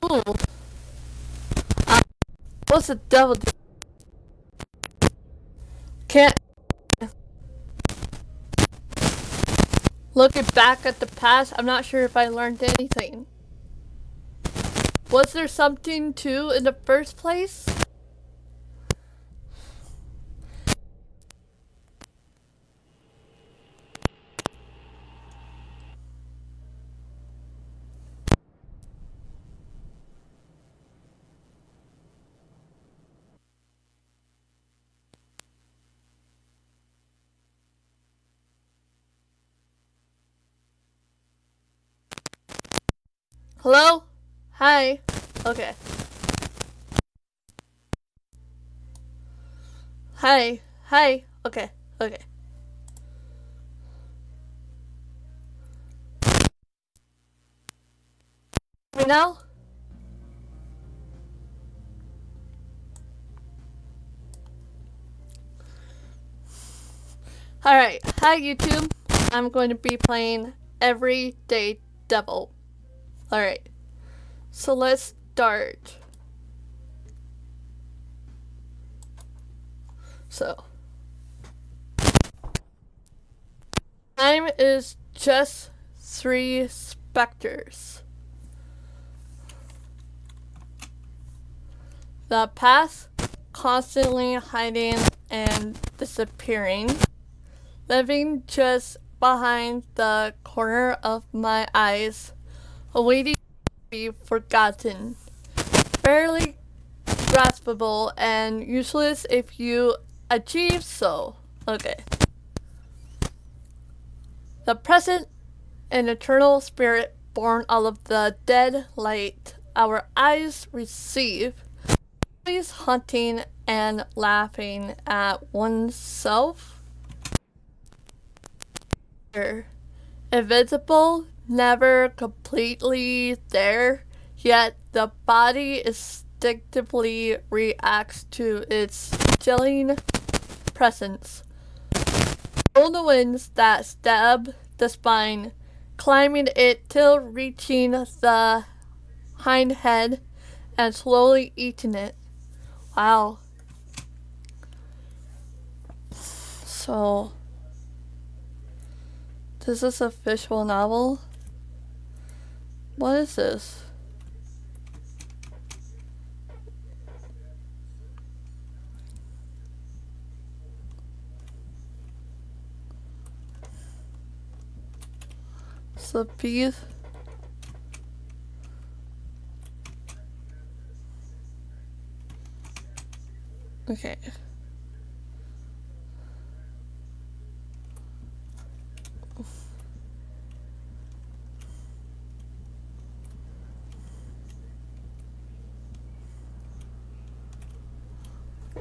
Ooh. What's the devil do? Can't looking back at the past, I'm not sure if I learned anything. Was there something to in the first place? Hello? Hi. Okay. Hi. Hi. Okay. Okay. Me now? Alright. Hi, YouTube. I'm going to be playing Everyday Devil. Alright. So let's start. So. Time is just 3 specters. The past constantly hiding and disappearing, living just behind the corner of my eyes, awaiting to be forgotten, barely graspable and useless if you achieve so. Okay. The present, an eternal spirit born out of the dead light our eyes receive, always hunting and laughing at oneself. Invisible, never completely there, yet the body instinctively reacts to its chilling presence. All the winds that stab the spine, climbing it till reaching the hind head and slowly eating it. Wow. So, this is a visual novel? What is this? Sleep. Okay.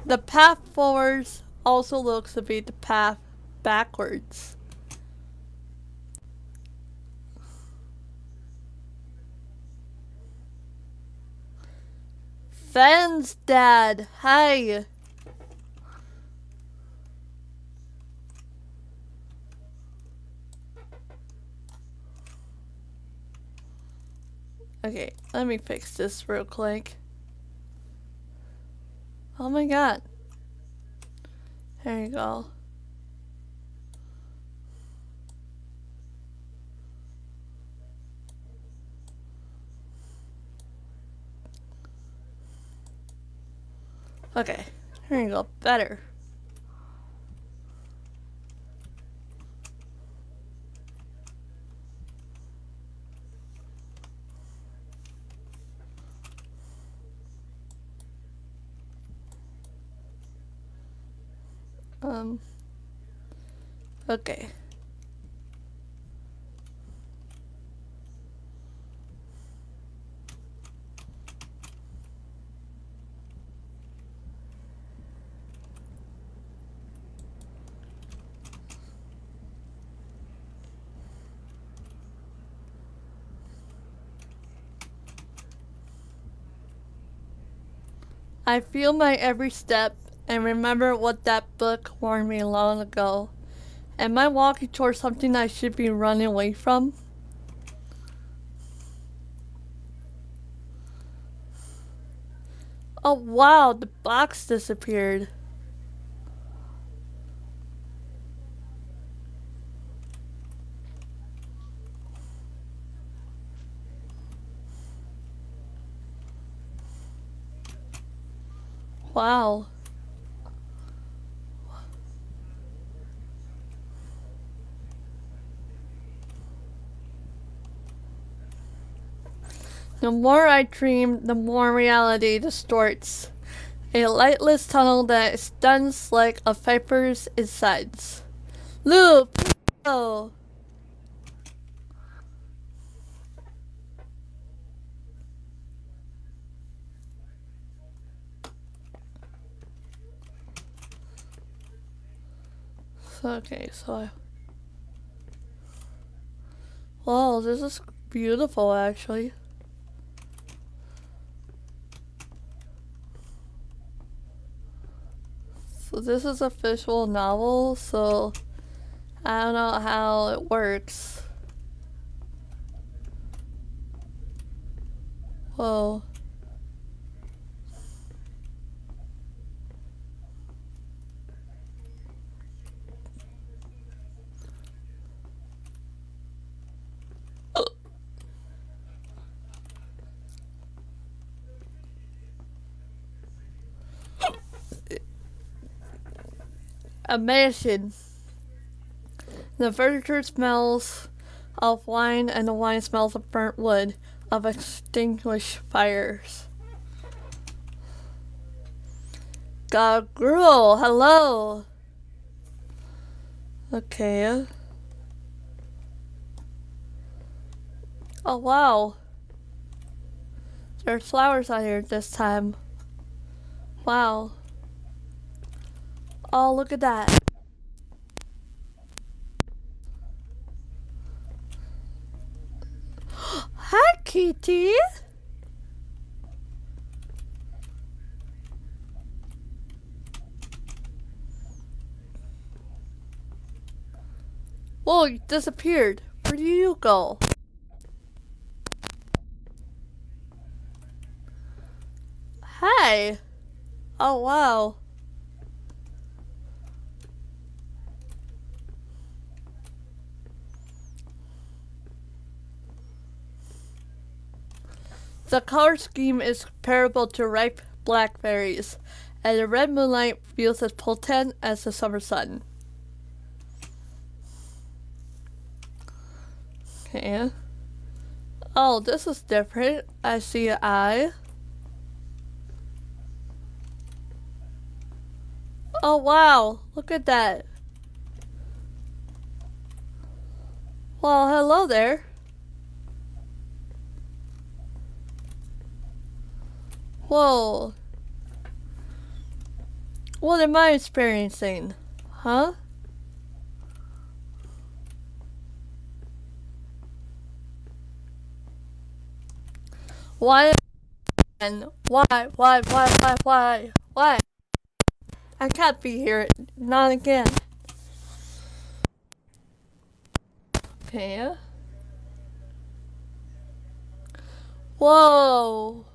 The path forwards also looks to be the path backwards. Fen's dad, hi. Okay, let me fix this real quick. Oh my god. There you go. Okay, here you go. Better. Okay. I feel my every step and remember what that book warned me long ago. Am I walking towards something I should be running away from? Oh wow, the box disappeared. Wow. The more I dream, the more reality distorts. A lightless tunnel that stuns like a viper's insides. Loop! Oh. Okay, so I... Wow, this is beautiful actually. So this is a visual novel, so I don't know how it works. Whoa. Amazing. The furniture smells of wine and the wine smells of burnt wood, of extinguished fires. God, girl, hello. Okay. Oh wow. There's flowers on here this time. Wow. Oh, look at that. Hi, Kitty. Whoa, you disappeared. Where do you go? Hi. Oh, wow. The color scheme is comparable to ripe blackberries, and the red moonlight feels as potent as the summer sun. Okay. Oh, this is different. I see an eye. Oh, wow. Look at that. Well, hello there. Whoa. What am I experiencing? Huh? Why? And why? Why? I can't be here. Not again. Okay. Whoa.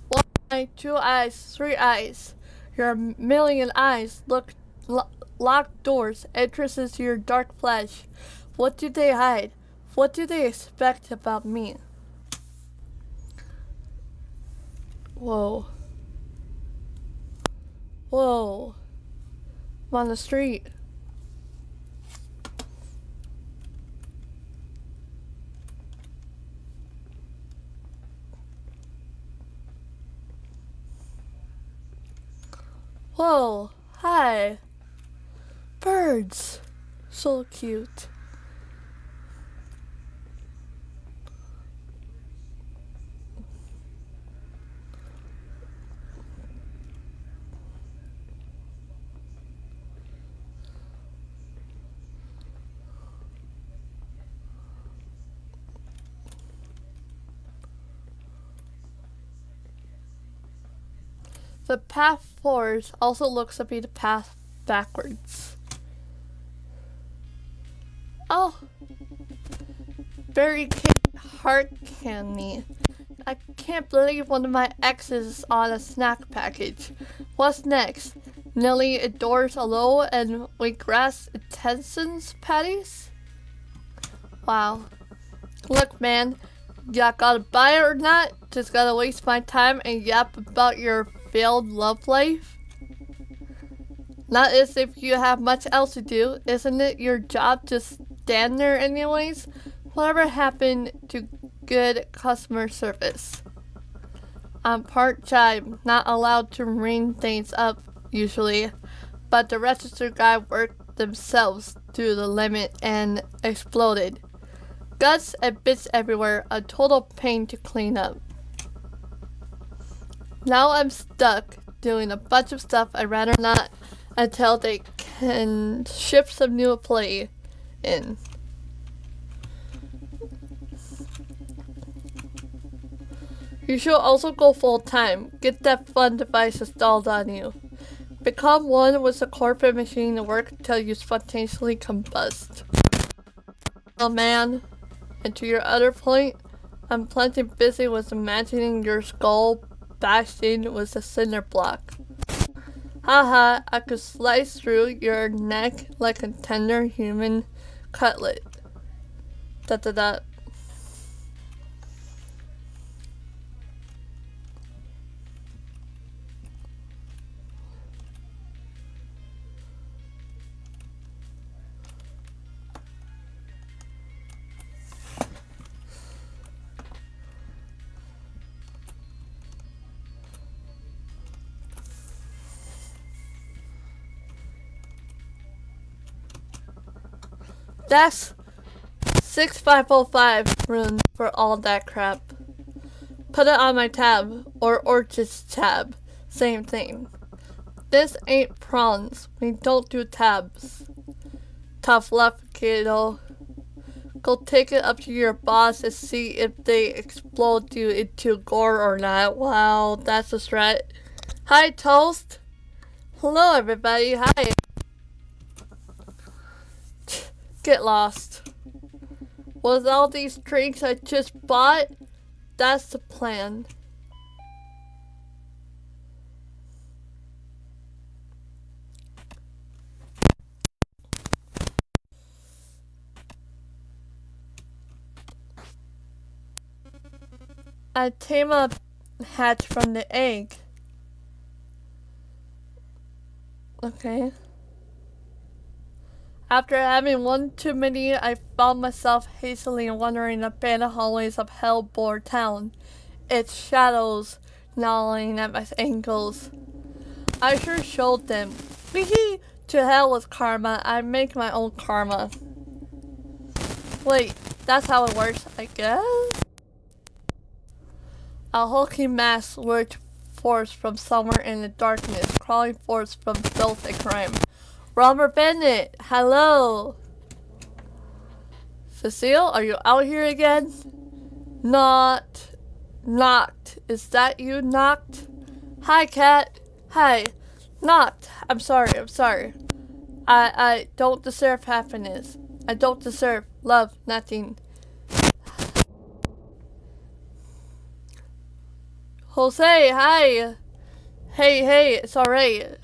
One eye, two eyes, three eyes. Your million eyes locked doors, entrances to your dark flesh. What do they hide? What do they expect about me? Whoa. Whoa. I'm on the street. Whoa. Hi. Birds. So cute. The path forward also looks to be the path backwards. Oh, berry cake heart candy. I can't believe one of my exes is on a snack package. What's next? Nelly adores Alo and wheatgrass intestines patties? Wow. Look, man, ya gotta buy it or not? Just gotta waste my time and yap about your failed love life? Not as if you have much else to do. Isn't it your job to stand there anyways? Whatever happened to good customer service? I'm part time, not allowed to ring things up usually, but the register guy worked themselves to the limit and exploded. Guts and bits everywhere, a total pain to clean up. Now I'm stuck doing a bunch of stuff I'd rather not until they can ship some new play in. You should also go full time. Get that fun device installed on you. Become one with the corporate machine to work until you spontaneously combust. Oh man. And to your other point, I'm plenty busy with imagining your skull bashed in with a cinder block. Haha, I could slice through your neck like a tender human cutlet. Da da da. That's 6505 rune for all that crap. Put it on my tab, or Orchid's tab. Same thing. This ain't prawns. We don't do tabs. Tough luck, kiddo. Go take it up to your boss and see if they explode you into gore or not. Wow, that's a threat. Hi, Toast. Hello, everybody. Hi. Get lost. With all these drinks I just bought, that's the plan. I tame a hatch from the egg. Okay. After having one too many, I found myself hastily wandering the abandoned hallways of Hellbore Town, its shadows gnawing at my ankles. I sure showed them. Weehee! To hell with karma, I make my own karma. Wait, that's how it works, I guess? A hulking mass lurched forth from somewhere in the darkness, crawling forth from filth and crime. Robert Bennett, hello! Cecile, are you out here again? Knocked. Is that you, Knocked? Hi, Cat. Hi. Knocked. I'm sorry. I don't deserve happiness. I don't deserve love, nothing. Jose, hi. Hey, it's alright.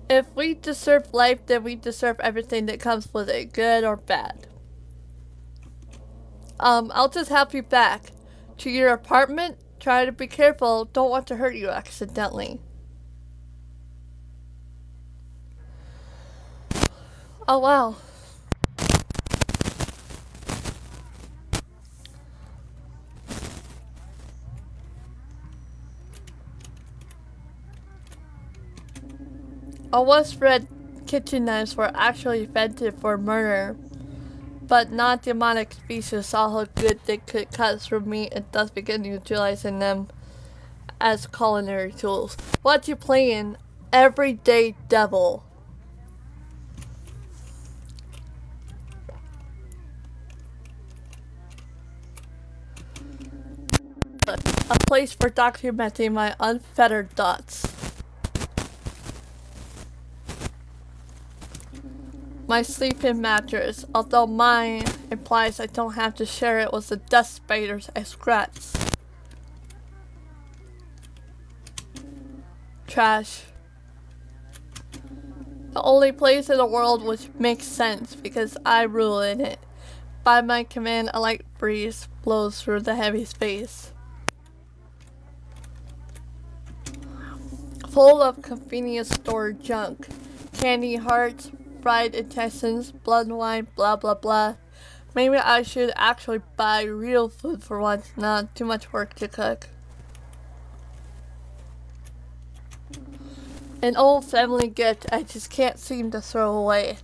If we deserve life, then we deserve everything that comes with it, good or bad. I'll just help you back to your apartment. Try to be careful. Don't want to hurt you accidentally. Oh, wow. I once read kitchen knives were actually invented for murder, but non-demonic species saw how good they could cut through meat and thus began utilizing them as culinary tools. What you playing? Everyday Devil. A place for documenting my unfettered thoughts. My sleeping mattress, although mine, implies I don't have to share it with the death spiders I scratch. Trash. The only place in the world which makes sense because I rule in it. By my command, a light breeze blows through the heavy space. Full of convenience store junk. Candy hearts, fried intestines, blood wine, blah blah blah. Maybe I should actually buy real food for once, not too much work to cook. An old family gift I just can't seem to throw away.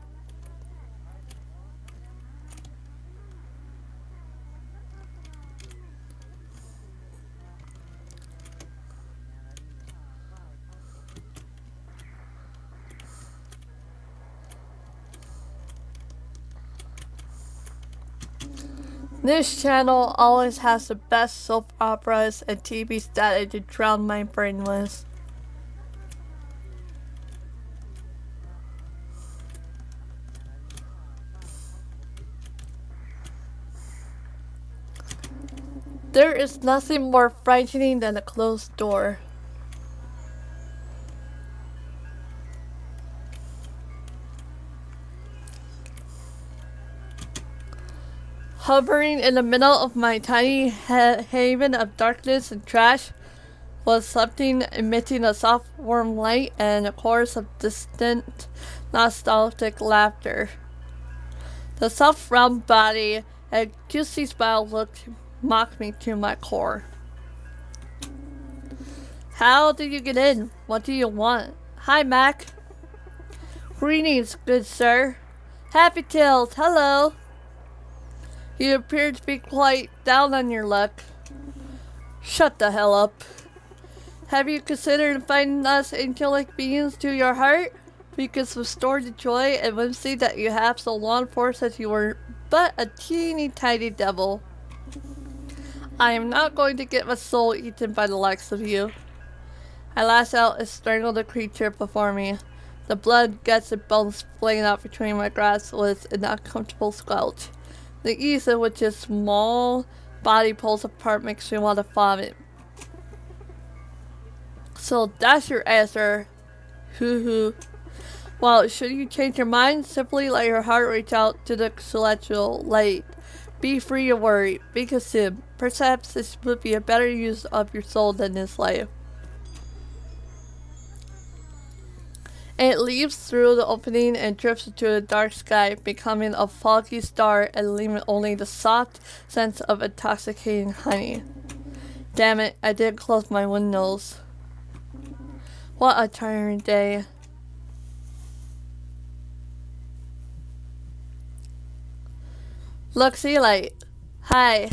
This channel always has the best soap operas and TV static to drown my brain with. There is nothing more frightening than a closed door. Hovering in the middle of my tiny haven of darkness and trash was something emitting a soft warm light and a chorus of distant nostalgic laughter. The soft round body and juicy smile mocked me to my core. How did you get in? What do you want? Hi, Mac. Greetings, good sir. Happy Tales, hello. You appear to be quite down on your luck. Shut the hell up. Have you considered inviting us angelic beings to your heart? We could restore the joy and whimsy that you have so long for since you were but a teeny tiny devil. I am not going to get my soul eaten by the likes of you. I lash out and strangle the creature before me. The blood, guts, and bones splaying out between my grasp with an uncomfortable squelch. The ease at which his small body pulls apart makes me want to vomit. So that's your answer. Hoo hoo. Well, should you change your mind, simply let your heart reach out to the celestial light. Be free of worry. Be consumed. Perhaps this would be a better use of your soul than this life. It leaps through the opening and drifts into the dark sky, becoming a foggy star and leaving only the soft sense of intoxicating honey. Damn it, I didn't close my windows. What a tiring day. Luxie Light. Hi.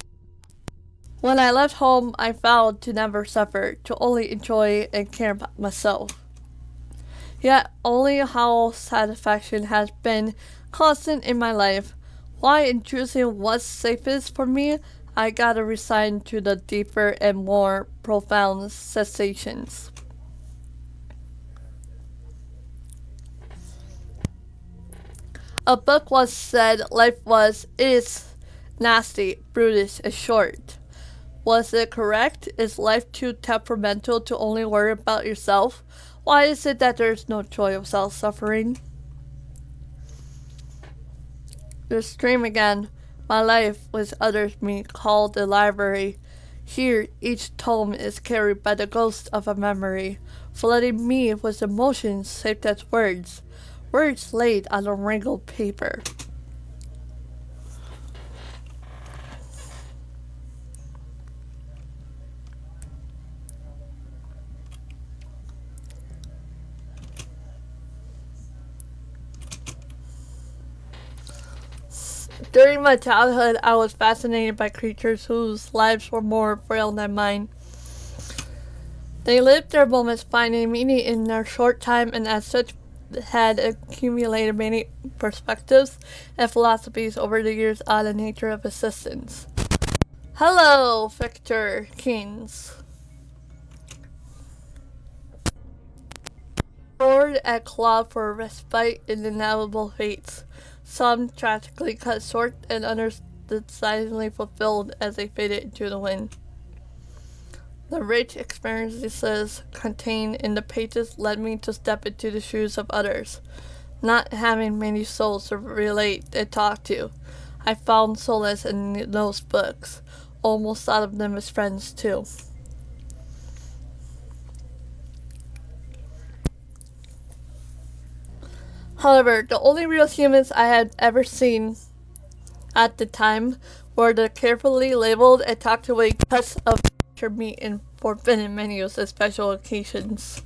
When I left home, I vowed to never suffer, to only enjoy and care about myself. Yet only how satisfaction has been constant in my life. Why in choosing what's safest for me, I gotta resign to the deeper and more profound sensations. A book once said life is nasty, brutish, and short. Was it correct? Is life too temperamental to only worry about yourself? Why is it that there is no joy of self-suffering? This dream again. My life with others me called a library. Here each tome is carried by the ghost of a memory, flooding me with emotions shaped as words. Words laid on a wrinkled paper. During my childhood, I was fascinated by creatures whose lives were more frail than mine. They lived their moments finding meaning in their short time and as such had accumulated many perspectives and philosophies over the years on the nature of existence. Hello, Victor Keynes. implored and clawed for a respite in inevitable fates. Some tragically cut short, and others decidedly fulfilled as they faded into the wind. The rich experiences contained in the pages led me to step into the shoes of others. Not having many souls to relate and talk to, I found solace in those books. Almost thought of them as friends too. However, the only real humans I had ever seen at the time were the carefully labeled and tucked away cuts of meat in forbidden menus at special occasions.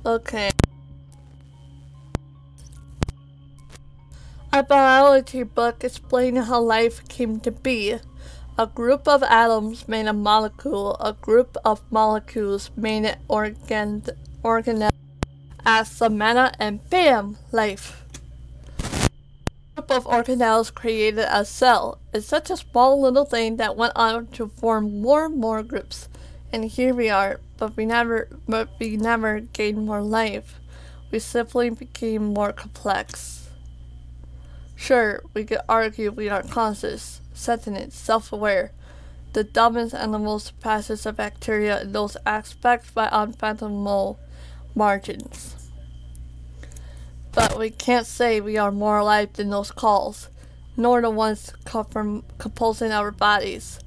Okay. A biology book explaining how life came to be. A group of atoms made a molecule. A group of molecules made an organelle. Add some mana and bam! Life. A group of organelles created a cell. It's such a small little thing that went on to form more and more groups. And here we are, but we never gained more life. We simply became more complex. Sure, we could argue we are conscious, sentient, self-aware. The dumbest animals surpasses the bacteria in those aspects by unfathomable margins. But we can't say we are more alive than those calls, nor the ones composing our bodies.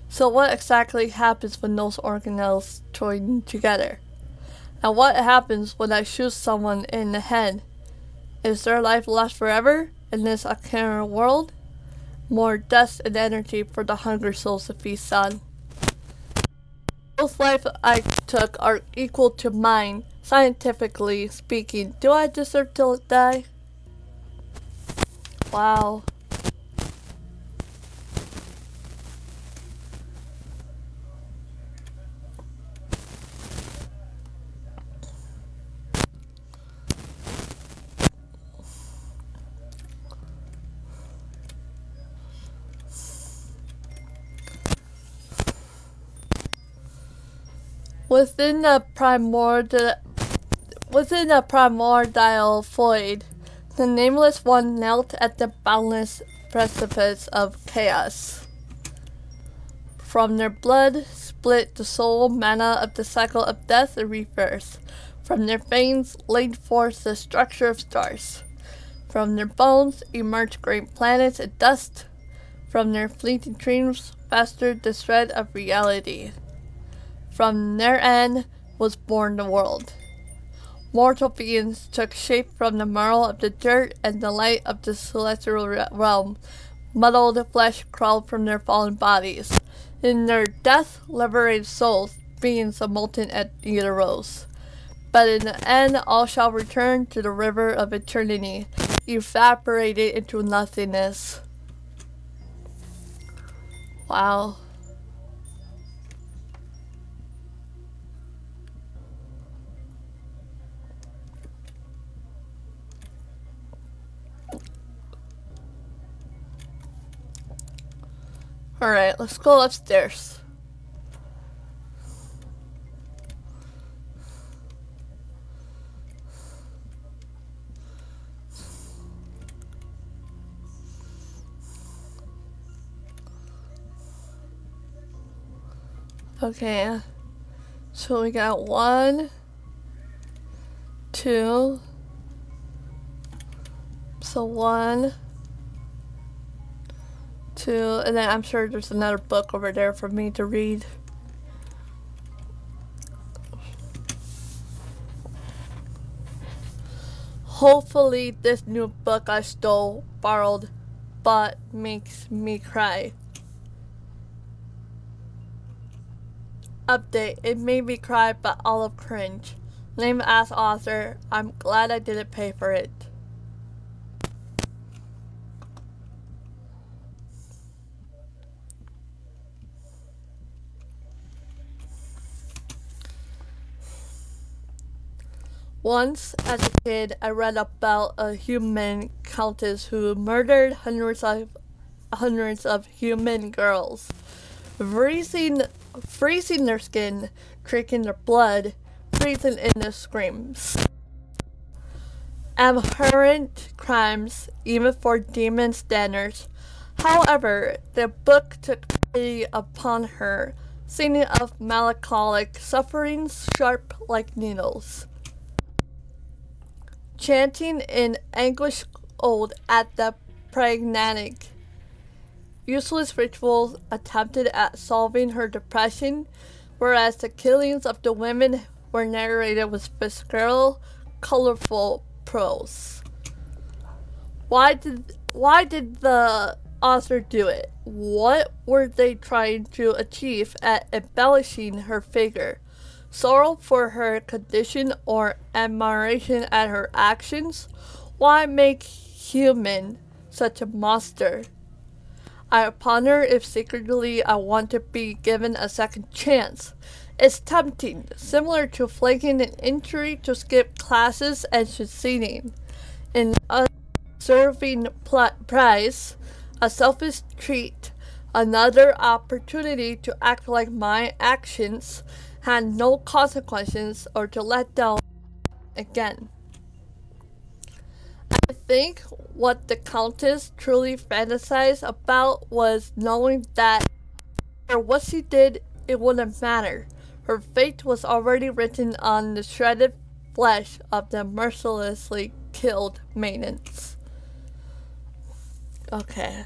So what exactly happens when those organelles join together? And what happens when I shoot someone in the head? Is their life lost forever in this arcane world? More dust and energy for the hungry souls to feast on. Both lives I took are equal to mine. Scientifically speaking, do I deserve to die? Wow. Within the primordial void, the Nameless One knelt at the boundless precipice of chaos. From their blood split the soul mana of the cycle of death and rebirth. From their veins laid forth the structure of stars. From their bones emerged great planets and dust. From their fleeting dreams festered the thread of reality. From their end was born the world. Mortal beings took shape from the marrow of the dirt and the light of the celestial realm. Muddled flesh crawled from their fallen bodies. In their death, liberated souls, beings of molten ether rose. But in the end, all shall return to the river of eternity, evaporated into nothingness. Wow. Alright, let's go upstairs. Okay, so we got 1, 2, so 1, 2, and then I'm sure there's another book over there for me to read. Hopefully this new book I stole, borrowed, bought makes me cry. Update, it made me cry but Olive cringe. Lame ass author, I'm glad I didn't pay for it. Once, as a kid, I read about a human countess who murdered hundreds of human girls, freezing, freezing their skin, drinking their blood, freezing in their screams. Abhorrent crimes, even for demon standards. However, the book took pity upon her, singing of melancholic sufferings sharp like needles. Chanting in anguish old at the pragmatic, useless rituals attempted at solving her depression, whereas the killings of the women were narrated with visceral, colorful prose. Why did the author do it? What were they trying to achieve at embellishing her figure? Sorrow for her condition or admiration at her actions? Why make human such a monster? I ponder if secretly I want to be given a second chance. It's tempting, similar to flaking an injury to skip classes and succeeding in serving prize, a selfish treat, another opportunity to act like my actions had no consequences or to let down again. I think what the Countess truly fantasized about was knowing that no matter what she did, it wouldn't matter. Her fate was already written on the shredded flesh of the mercilessly killed maidens. Okay.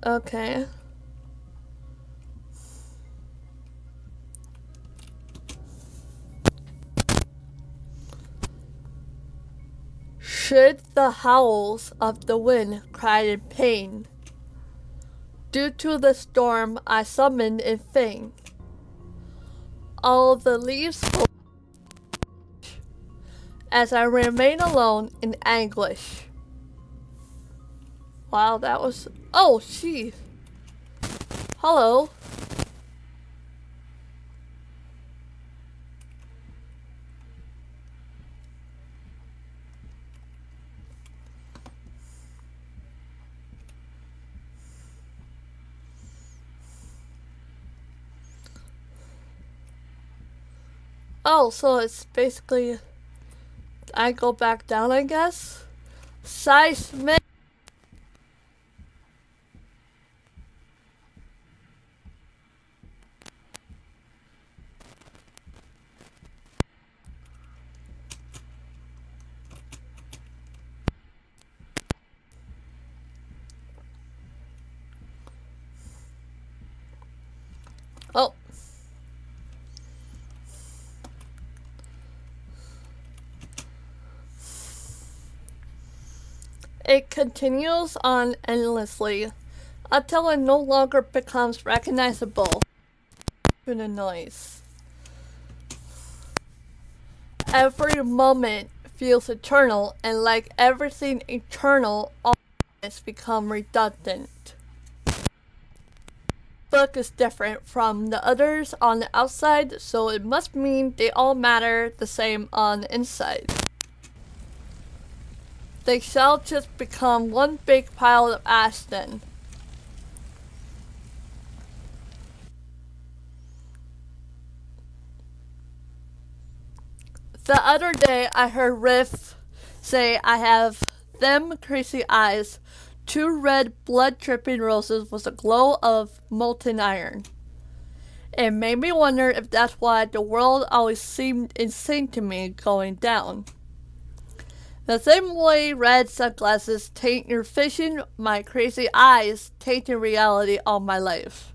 Okay. Should the howls of the wind cry in pain? Due to the storm I summoned in vain. All the leaves fall as I remain alone in anguish. Wow, that was... Oh, jeez. Hello. Oh, so it's basically... I go back down, I guess? Seismic... Oh. It continues on endlessly until it no longer becomes recognizable to the noise. Every moment feels eternal, and like everything eternal, all moments become redundant. Book is different from the others on the outside, so it must mean they all matter the same on the inside. They shall just become one big pile of ash then. The other day I heard Riff say I have them crazy eyes, two red blood-dripping roses with a glow of molten iron. It made me wonder if that's why the world always seemed insane to me going down. The same way red sunglasses taint your vision, my crazy eyes tainted reality all my life.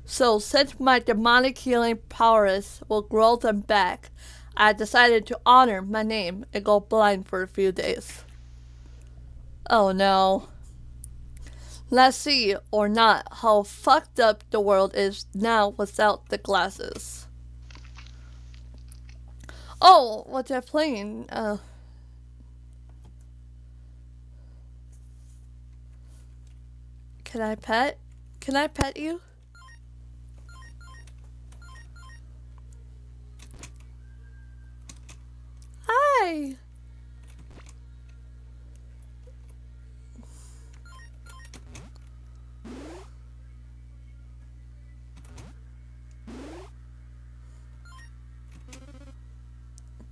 So since my demonic healing powers will grow them back, I decided to honor my name and go blind for a few days. Oh no. Let's see, or not, how fucked up the world is now without the glasses. Oh, what's that playing? Can I pet? Can I pet you? Hi!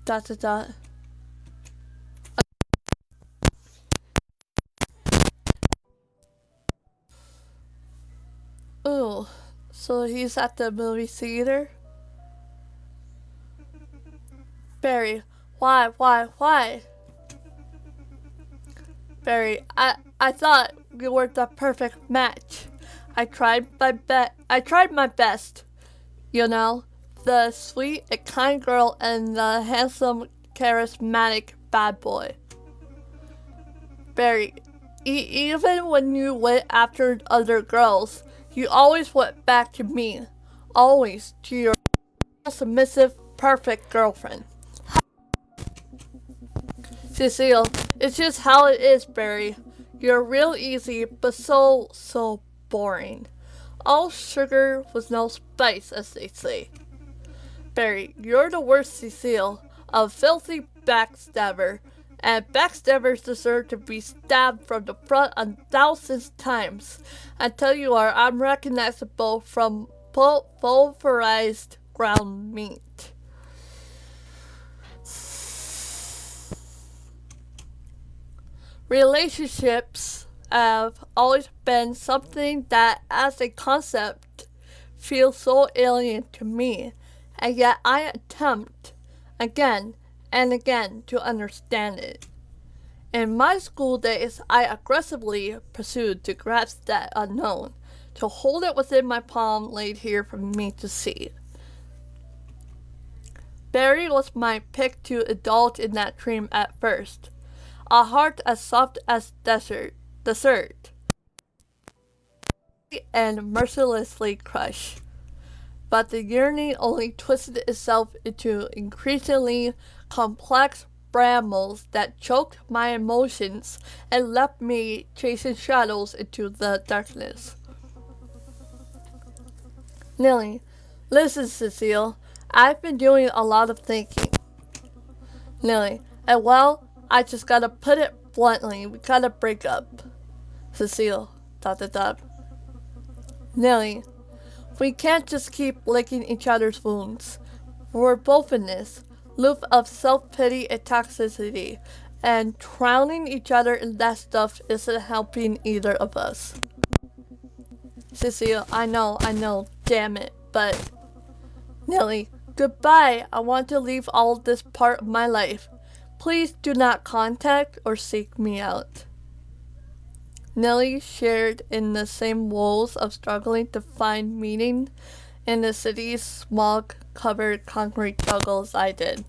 Dot dot dot. Ooh, so he's at the movie theater? Barry, why? Barry, I thought we were the perfect match. I tried my best. You know, the sweet and kind girl and the handsome, charismatic bad boy. Barry, even when you went after other girls, you always went back to me. Always to your submissive, perfect girlfriend. Cecile, it's just how it is, Barry. You're real easy, but so boring. All sugar with no spice, as they say. Barry, you're the worst, Cecile. A filthy backstabber. And backstabbers deserve to be stabbed from the front 1,000 times until you are unrecognizable from pulverized ground meat. Relationships have always been something that, as a concept, feels so alien to me, and yet I attempt again and again to understand it. In my school days, I aggressively pursued to grasp that unknown, to hold it within my palm laid here for me to see. Barry was my pick to indulge in that dream at first. A heart as soft as dessert, and mercilessly crushed. But the yearning only twisted itself into increasingly complex brambles that choked my emotions and left me chasing shadows into the darkness. Lily, listen, Cecile. I've been doing a lot of thinking. Lily, and well, I just gotta put it bluntly, we gotta break up. Cecile, dot dot dot. Nelly, we can't just keep licking each other's wounds. We're both in this loop of self-pity and toxicity, and drowning each other in that stuff isn't helping either of us. Cecile, I know, damn it, but... Nelly, goodbye, I want to leave all this part of my life. Please do not contact or seek me out. Nellie shared in the same woes of struggling to find meaning in the city's smog-covered concrete juggles I did.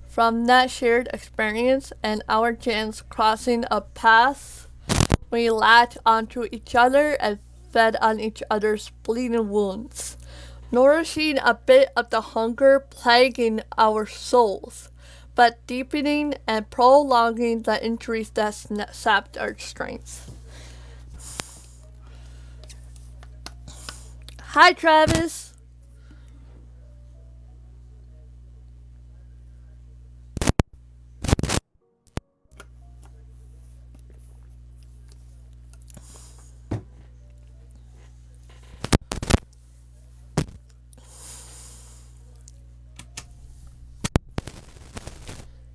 From that shared experience and our chance crossing a path, we latched onto each other and fed on each other's bleeding wounds, nourishing a bit of the hunger plaguing our souls, but deepening and prolonging the injuries that sapped our strength. Hi, Travis.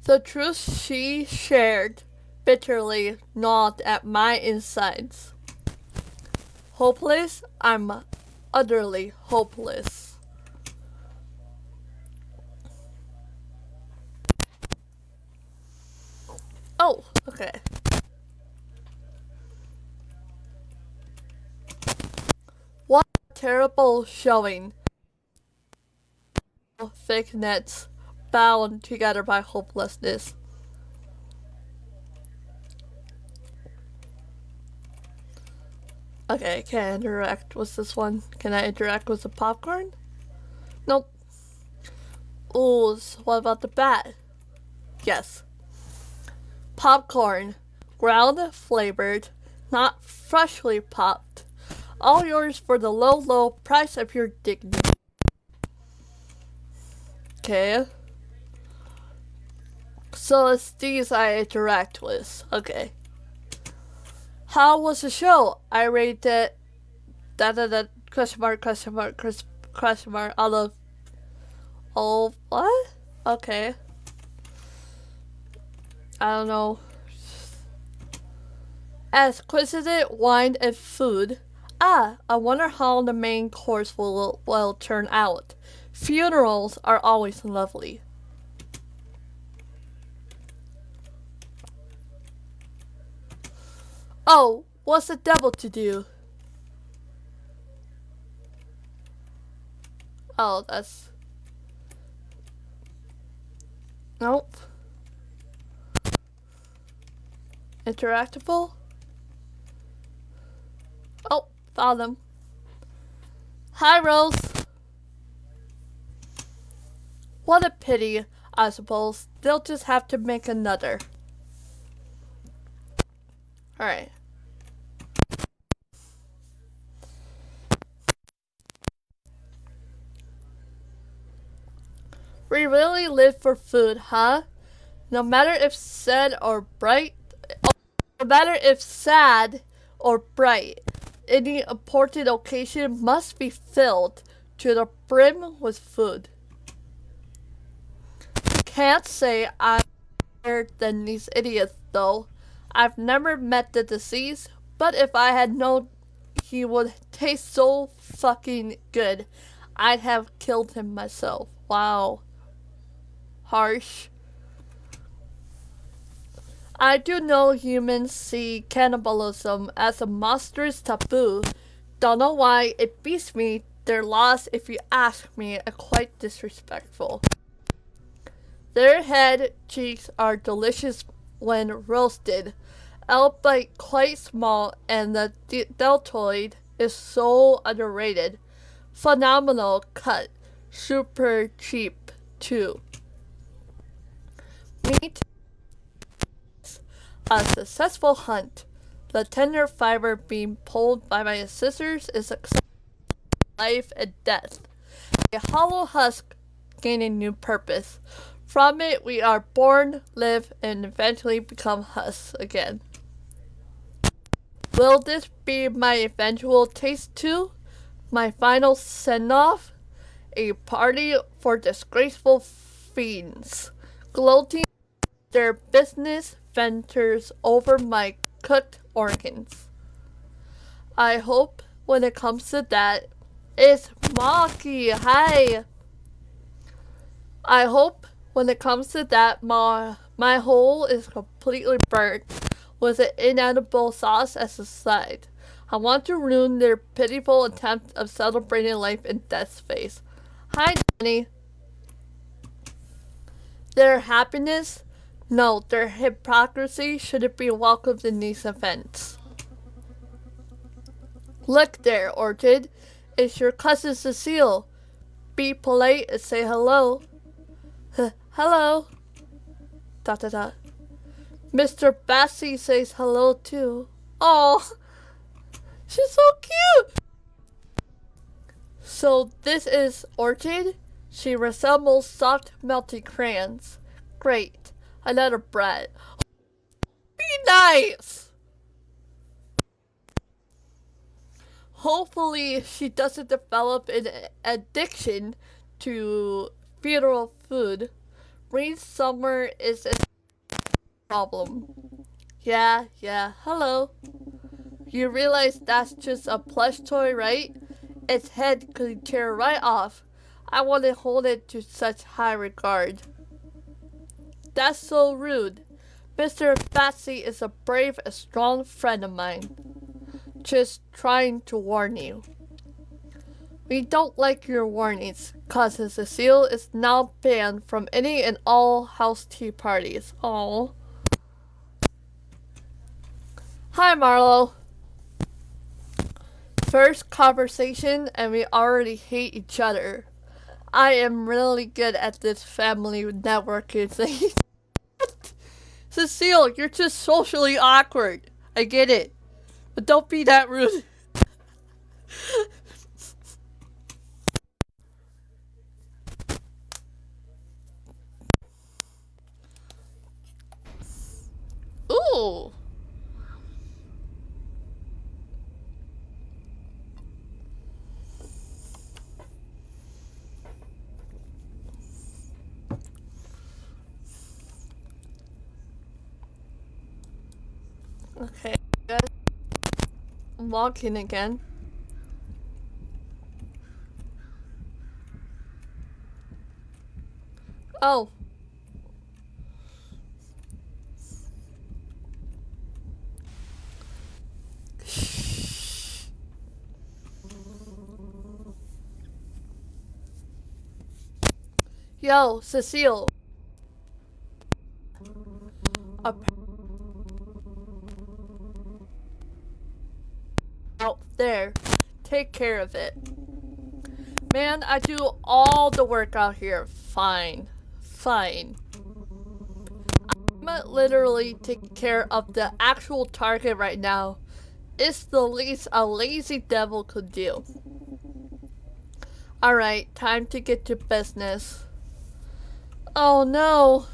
The truth she shared bitterly gnawed at my insides. Hopeless? I'm utterly hopeless. Oh, okay. What a terrible showing. Thick nets bound together by hopelessness. Okay, can I interact with this one? Can I interact with the popcorn? Nope. Ooh, so what about the bat? Yes. Popcorn, ground flavored, not freshly popped. All yours for the low, low price of your dignity. Okay. So it's these I interact with. Okay. How was the show? I rate it question mark out of what? Okay. I don't know. Exquisite wine and food. I wonder how the main course will turn out. Funerals are always lovely. Oh, what's the devil to do? Oh, that's... Nope. Interactable? Oh, found them. Hi, Rose. What a pity, I suppose. They'll just have to make another. Alright. We really live for food, huh? No matter if sad or bright, any important occasion must be filled to the brim with food. Can't say I'm better than these idiots, though. I've never met the deceased, but if I had known he would taste so fucking good, I'd have killed him myself. Wow. Harsh. I do know humans see cannibalism as a monstrous taboo. Don't know why it beats me. Their laws, if you ask me, are quite disrespectful. Their head cheeks are delicious when roasted, albeit quite small, and the deltoid is so underrated. Phenomenal cut. Super cheap, too. Meat. A successful hunt. The tender fiber being pulled by my scissors is life and death. A hollow husk gaining new purpose. From it we are born, live, and eventually become husks again. Will this be my eventual taste too? My final send-off? A party for disgraceful fiends, gloating their business ventures over my cooked organs. I hope when it comes to that, it's Maki. Hi. I hope when it comes to that, my hole is completely burnt with an inedible sauce as a side. I want to ruin their pitiful attempt of celebrating life in death's face. Hi, Danny. Their happiness? No, their hypocrisy shouldn't be welcomed in these events. Look there, Orchid. It's your cousin Cecile. Be polite and say hello. Hello. ... Mr. Bassi says hello too. Oh, she's so cute. So this is Orchid? She resembles soft melty crayons. Great. Another bread. Be nice! Hopefully she doesn't develop an addiction to funeral food. Reed Summer is a problem. Yeah, hello. You realize that's just a plush toy, right? Its head could tear right off. I wouldn't hold it to such high regard. That's so rude. Mr. Batsy is a brave and strong friend of mine. Just trying to warn you. We don't like your warnings. Cousin Cecile is now banned from any and all house tea parties. Oh. Hi, Marlo. First conversation and we already hate each other. I am really good at this family networking thing. Cecile, you're just socially awkward. I get it. But don't be that rude. Ooh. Okay, guys. I'm walking again. Oh. Yo, Cecile. Up out there. Take care of it. Man, I do all the work out here. Fine. Fine. I'm literally taking care of the actual target right now. It's the least a lazy devil could do. Alright, time to get to business. Oh no.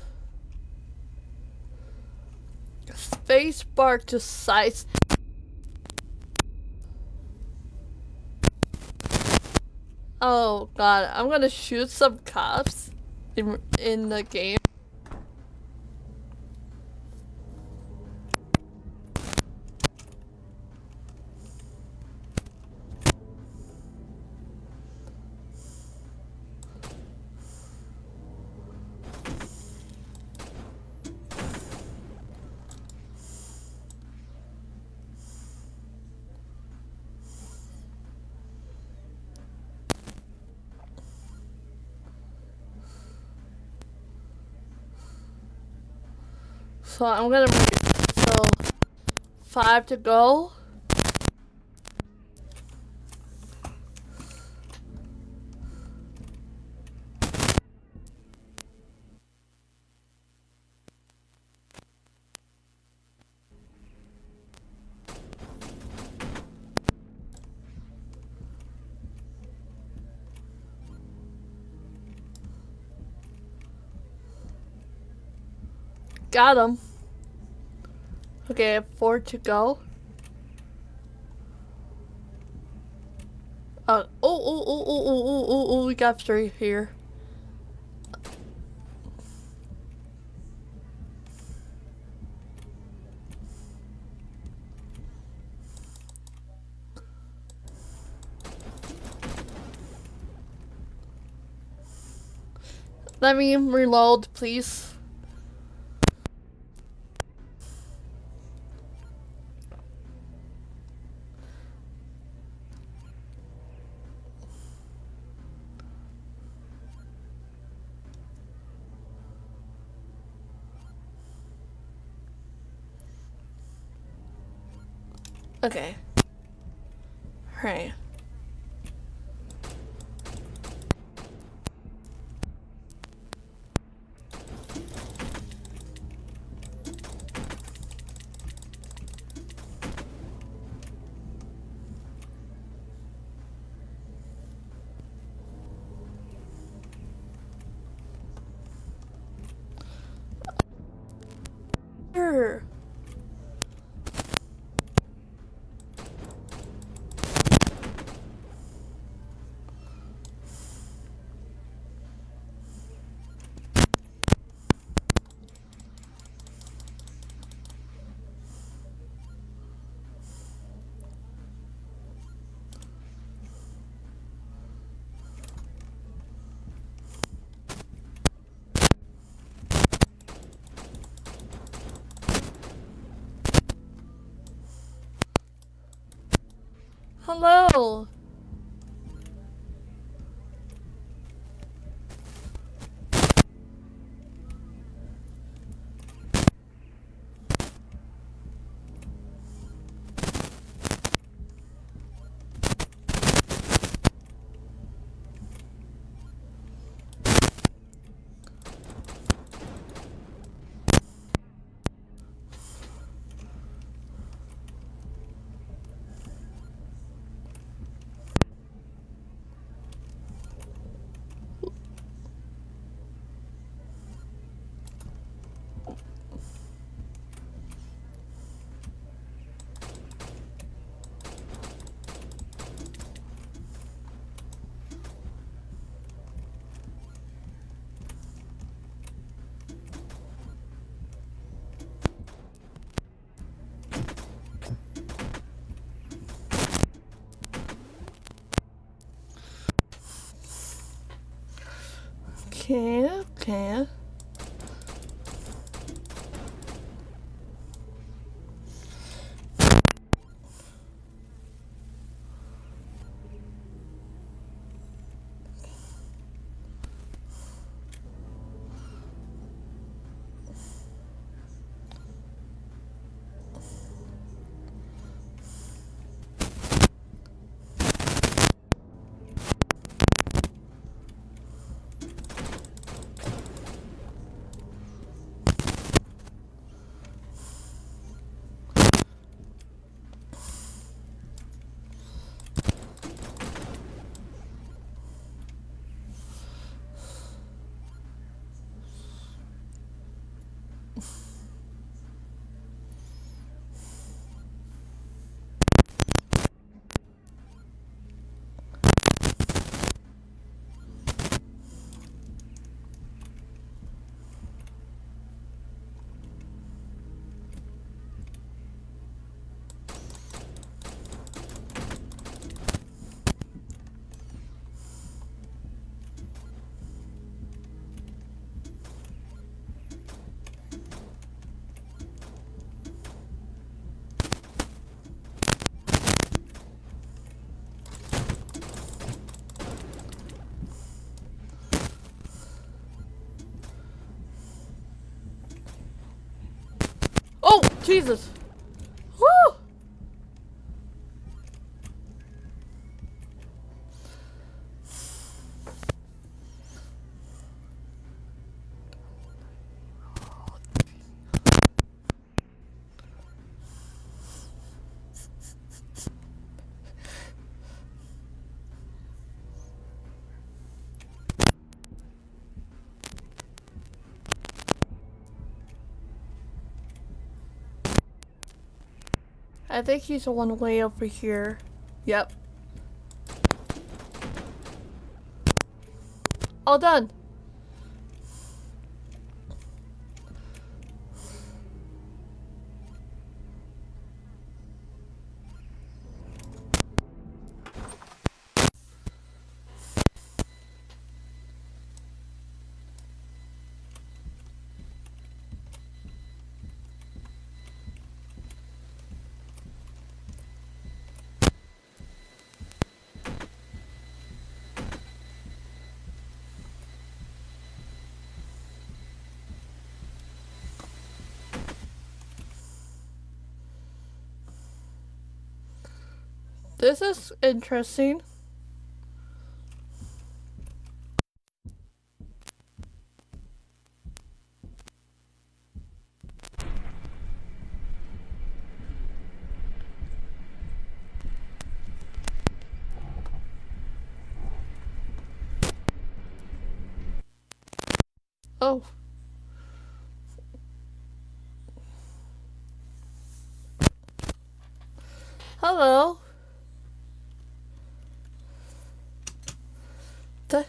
Spacebar to size. Oh god, I'm gonna shoot some cops in the game. So I'm gonna so 5 to go. Got him. Okay, 4 to go. We got 3 here. Let me reload, please. Okay. Right. Sure. Hello. Jesus. Woo! I think he's one way over here. Yep. All done. This is interesting. Oh. Hello. The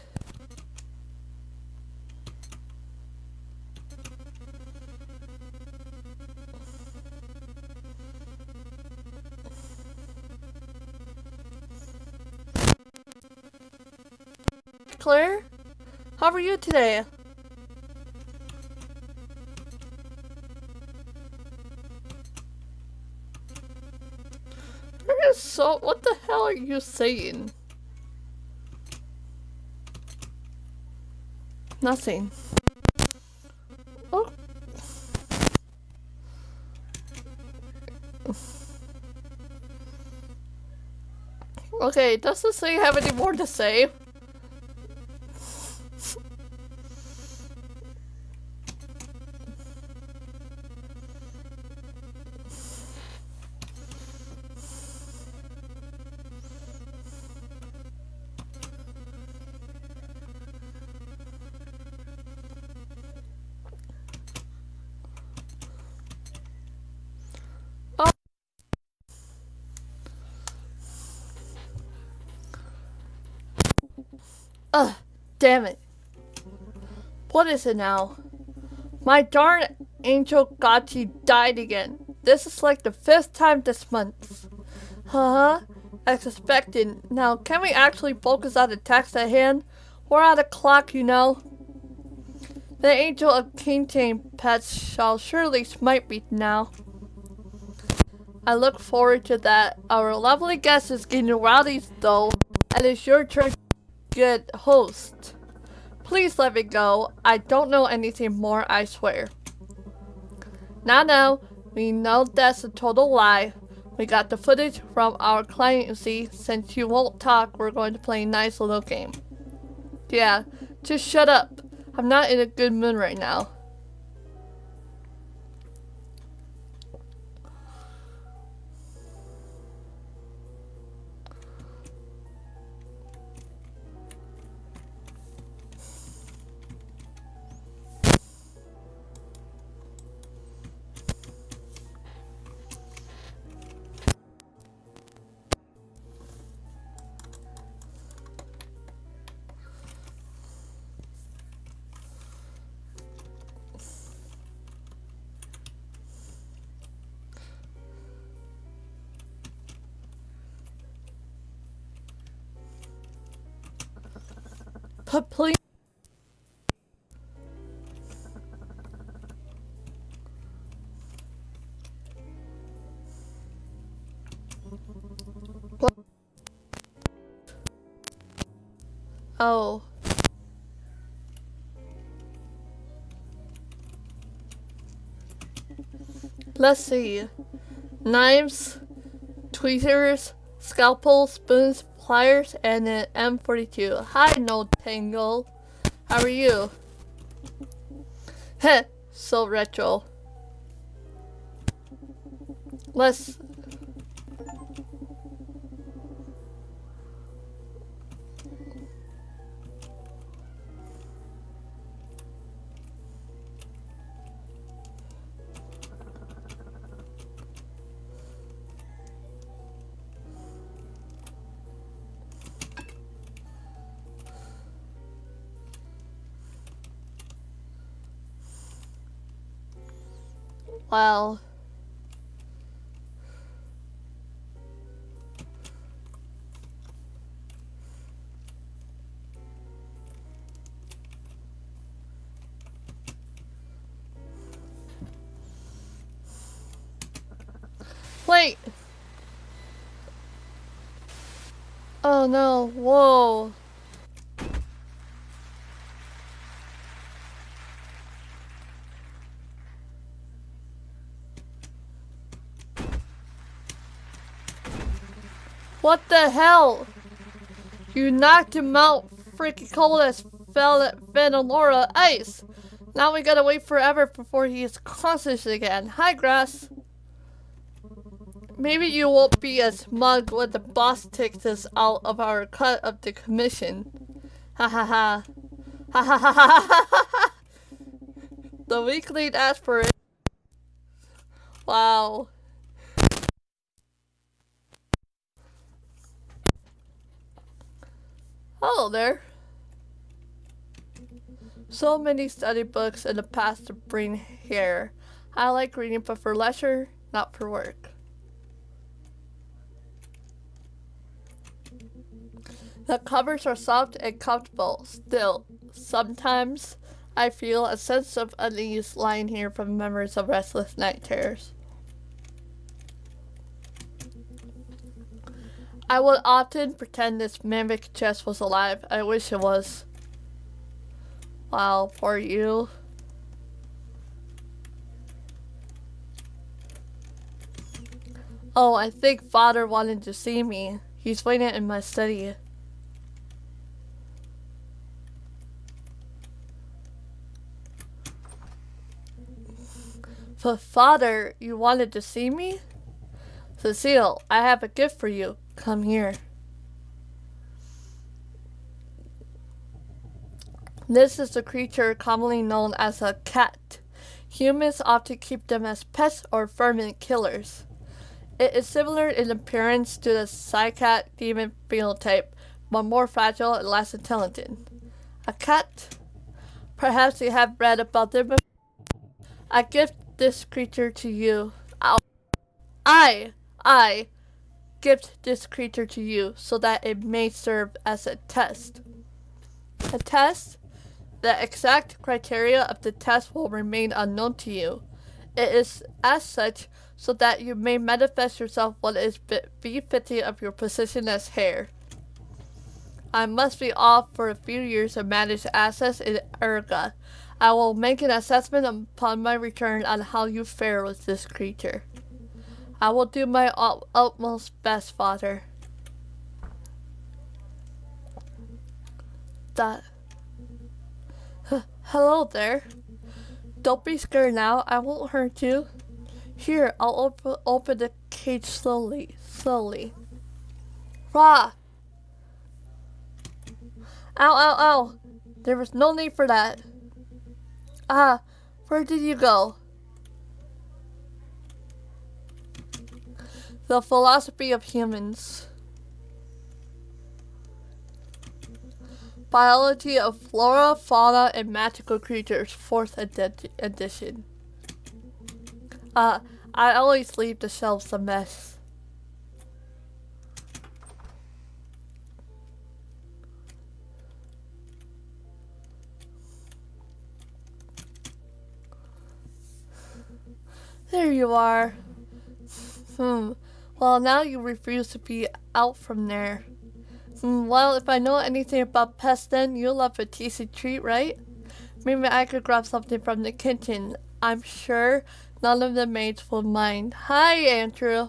Claire? How are you today? So, what the hell are you saying? Nothing. Oh. Okay, does this thing have any more to say? Ugh, damn it. What is it now? My darn Angel Gachi died again. This is like the 5th time this month. Huh? As expected. Now, can we actually focus on the text at hand? We're on the clock, you know. The Angel of King pets shall surely smite me now. I look forward to that. Our lovely guest is getting rowdy though, and it's your turn to get host. Please let me go. I don't know anything more, I swear. Now, we know that's a total lie. We got the footage from our client, you see. Since you won't talk, we're going to play a nice little game. Yeah, just shut up. I'm not in a good mood right now. But please. What? Oh. Let's see. Knives, tweezers, scalpels, spoons, pliers, and an M42. Hi, No Tangle. How are you? Heh, so retro. Let's... Wow. Wait! Oh no, whoa. What the hell? You knocked him out freaking cold as Vanillora ice. Now we gotta wait forever before he is conscious again. Hi, Grass. Maybe you won't be as smug when the boss takes us out of our cut of the commission. Ha ha ha. Ha ha ha ha ha ha. The weakling asked for it. Wow. Hello there. So many study books in the past to bring here. I like reading, but for leisure, not for work. The covers are soft and comfortable. Still, sometimes I feel a sense of unease lying here from memories of restless night terrors. I would often pretend this mimic chest was alive. I wish it was. Wow, poor you. Oh, I think Father wanted to see me. He's waiting in my study. But Father, you wanted to see me? Cecile, I have a gift for you. Come here. This is a creature commonly known as a cat. Humans often keep them as pets or vermin killers. It is similar in appearance to the Psycat demon phenotype, but more fragile and less intelligent. A cat? Perhaps you have read about them before. I gift this creature to you. I gift this creature to you so that it may serve as a test. A test? The exact criteria of the test will remain unknown to you. It is as such so that you may manifest yourself what is befitting of your position as heir. I must be off for a few years to manage assets in Urga. I will make an assessment upon my return on how you fare with this creature. I will do my utmost best, Father. Hello there. Don't be scared now. I won't hurt you. Here, I'll open the cage slowly. Rah! Ow, ow, ow! There was no need for that. Ah, where did you go? The philosophy of humans. Biology of Flora, Fauna, and Magical Creatures, 4th edition. I always leave the shelves a mess. There you are. Well, now you refuse to be out from there. Well, if I know anything about pests, then you'll love a tasty treat, right? Maybe I could grab something from the kitchen. I'm sure None of the maids will mind. Hi, Andrew.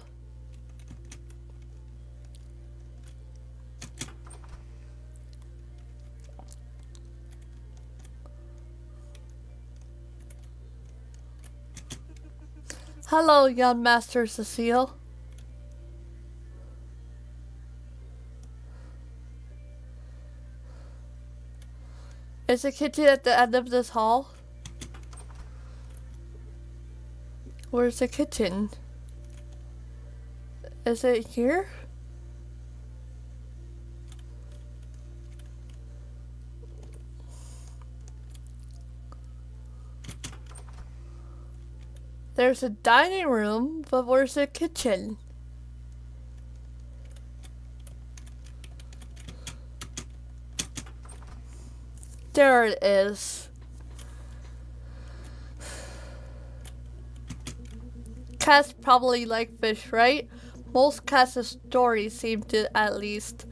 Hello, young Master Cecile. Is the kitchen at the end of this hall? Where's the kitchen? Is it here? There's a dining room, but where's the kitchen? There it is. Cats probably like fish, right? Most cats' stories seem to, at least.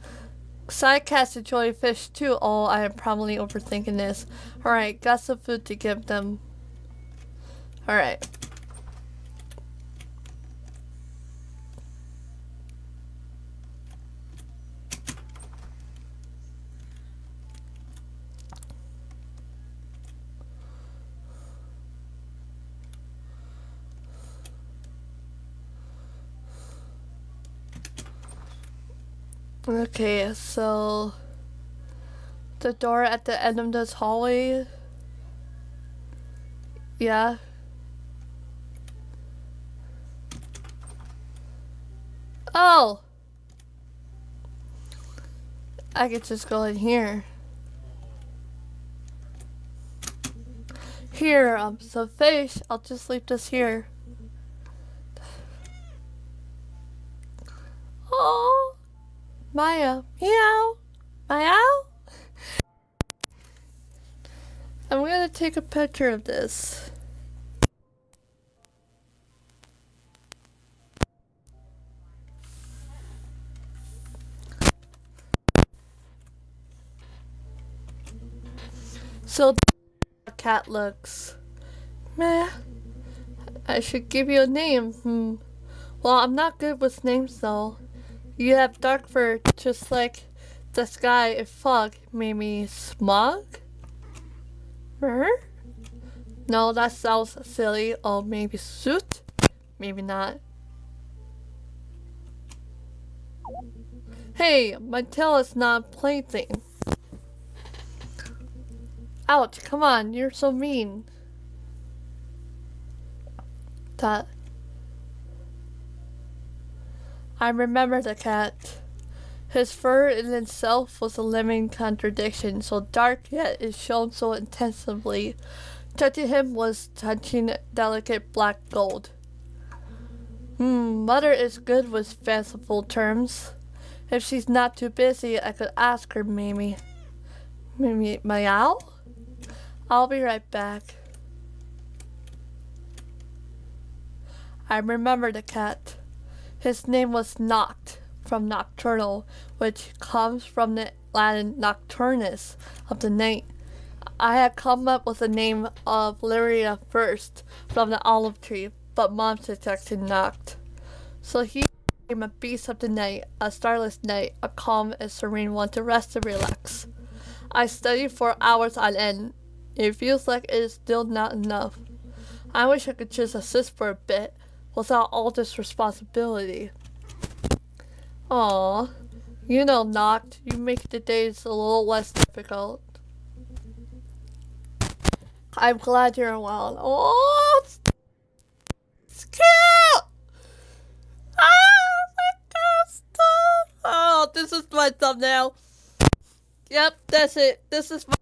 Side cats enjoy fish too. Oh, I am probably overthinking this. Alright, got some food to give them. Alright. Okay, so the door at the end of this hallway. Yeah. Oh! I could just go in here. Here, some fish. I'll just leave this here. Oh! Maya. Meow. Meow. I'm gonna take a picture of this. So the cat looks. Meh. I should give you a name. Well, I'm not good with names though. You have dark fur, just like the sky is fog. Maybe smog? No, that sounds silly. Or maybe suit? Maybe not. Hey, my tail is not a plaything. Ouch, come on, you're so mean. That. I remember the cat. His fur in itself was a living contradiction, so dark yet is shown so intensively. Touching him was touching delicate black gold. Mother is good with fanciful terms. If she's not too busy, I could ask her, maybe. Maybe meow? I'll be right back. I remember the cat. His name was Noct, from nocturnal, which comes from the Latin nocturnus, of the night. I had come up with the name of Lyria first, from the olive tree, but Mom suggested Noct. So he became a beast of the night, a starless night, a calm and serene one to rest and relax. I studied for hours on end. It feels like it is still not enough. I wish I could just assist for a bit, without all this responsibility. Aww. You know, Noct, you make the days a little less difficult. I'm glad you're well. Oh, it's cute! Oh my god, stop! Oh, this is my thumbnail. Yep, that's it. This is my...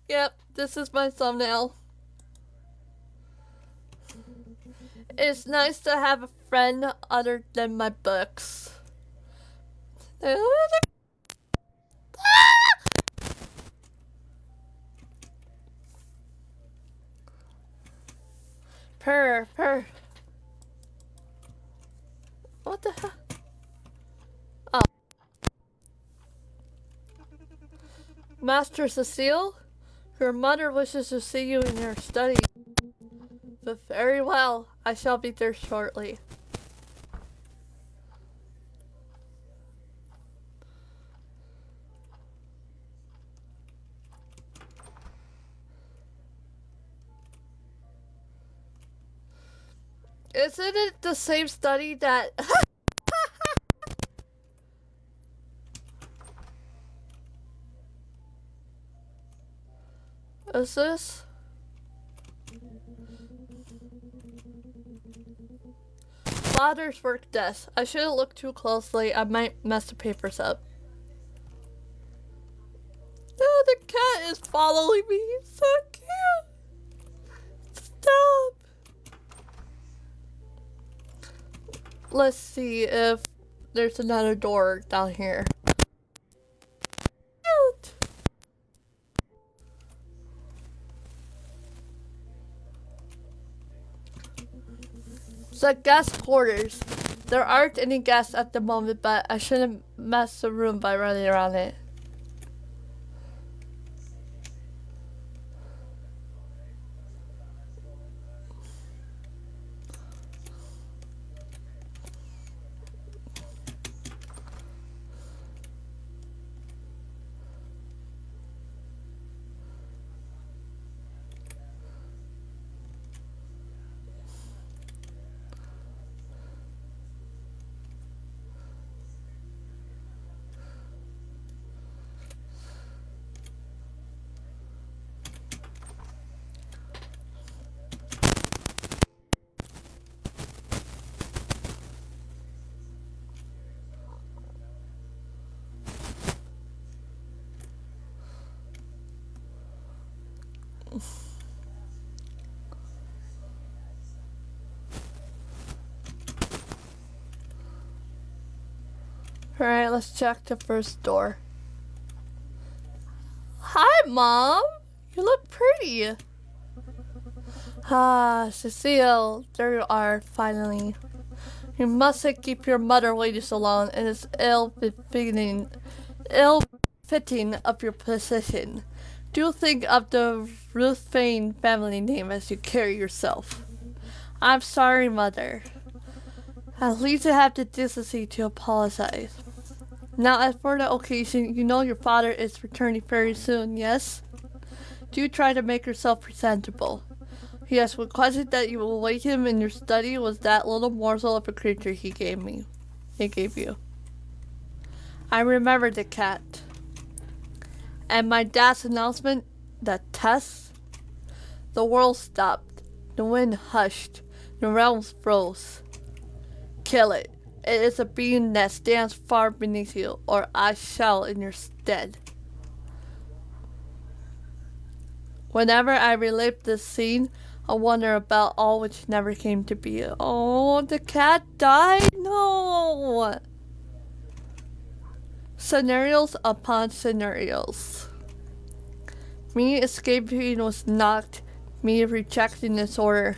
Yep, this is my thumbnail. It's nice to have a friend other than my books. Purr, purr. What the hell? Oh. Master Cecile? Your mother wishes to see you in your study. But very well, I shall be there shortly. Isn't it the same study that... Is this? Father's work desk. I shouldn't look too closely. I might mess the papers up. Oh, the cat is following me. It's so cute. Stop. Let's see if there's another door down here. Cute. The guest quarters. There aren't any guests at the moment, but I shouldn't mess the room by running around it. Alright, let's check the first door. Hi, Mom! You look pretty! Ah, Cecile, there you are, finally. You mustn't keep your mother waiting so long, and it's ill-fitting of your position. Do think of the Ruthven family name as you carry yourself. I'm sorry, Mother. At least I have the decency to apologize. Now, as for the occasion, you know your father is returning very soon, yes? Do try to make yourself presentable. He has requested that you will await him in your study with that little morsel of a creature he gave you. I remember the cat. And my dad's announcement, the test. The world stopped. The wind hushed. The realms froze. Kill it. It is a being that stands far beneath you, or I shall in your stead. Whenever I relive this scene, I wonder about all which never came to be. Oh, the cat died? No! Scenarios upon scenarios. Me escaping was knocked, me rejecting this order,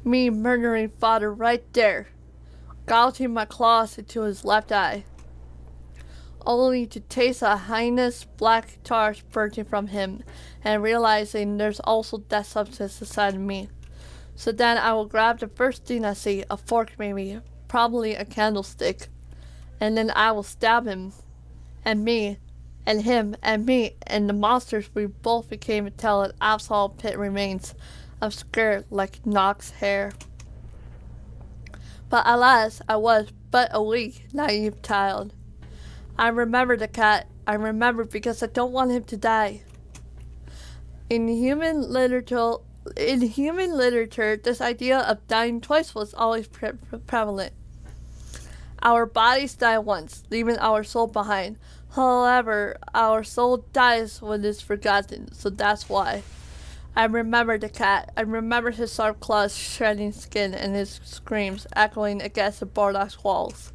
me murdering father right there, gouging my claws into his left eye, only to taste a heinous black tar spurting from him and realizing there's also that substance inside of me. So then I will grab the first thing I see, a fork maybe, probably a candlestick, and then I will stab him, and me, and him, and me, and the monsters we both became until an absolute pit remains, obscured like Nox's hair. But alas, I was but a weak, naive child. I remember the cat. I remember because I don't want him to die. In human literature, this idea of dying twice was always prevalent. Our bodies die once, leaving our soul behind. However, our soul dies when it's forgotten, so that's why. I remember the cat. I remember his sharp claws shredding skin and his screams echoing against the Bardolph's walls.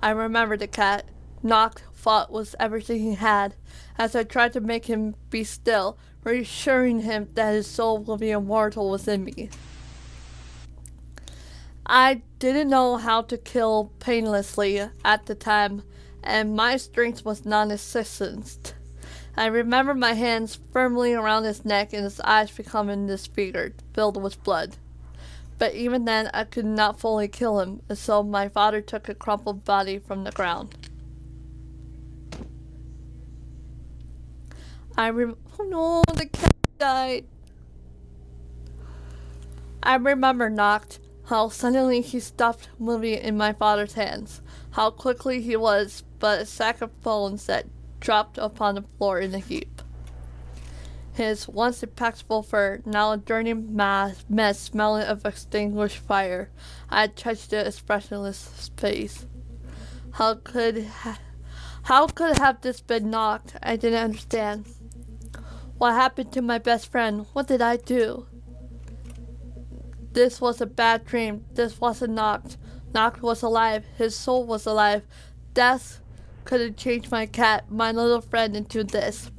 I remember the cat. Nox fought with everything he had, as I tried to make him be still, reassuring him that his soul will be immortal within me. I didn't know how to kill painlessly at the time, and my strength was non-existent. I remember my hands firmly around his neck and his eyes becoming disfigured, filled with blood. But even then, I could not fully kill him, and so my father took a crumpled body from the ground. Oh no, the cat died. I remember Noct, how suddenly he stopped moving in my father's hands, how quickly he was but a sack of bones that dropped upon the floor in a heap. His once impeccable fur, now a dirty mess smelling of extinguished fire. I had touched the expressionless face. How could have this been Noct? I didn't understand. What happened to my best friend? What did I do? This was a bad dream. This wasn't Noct. Noct was alive. His soul was alive. Death couldn't change my cat, my little friend, into this.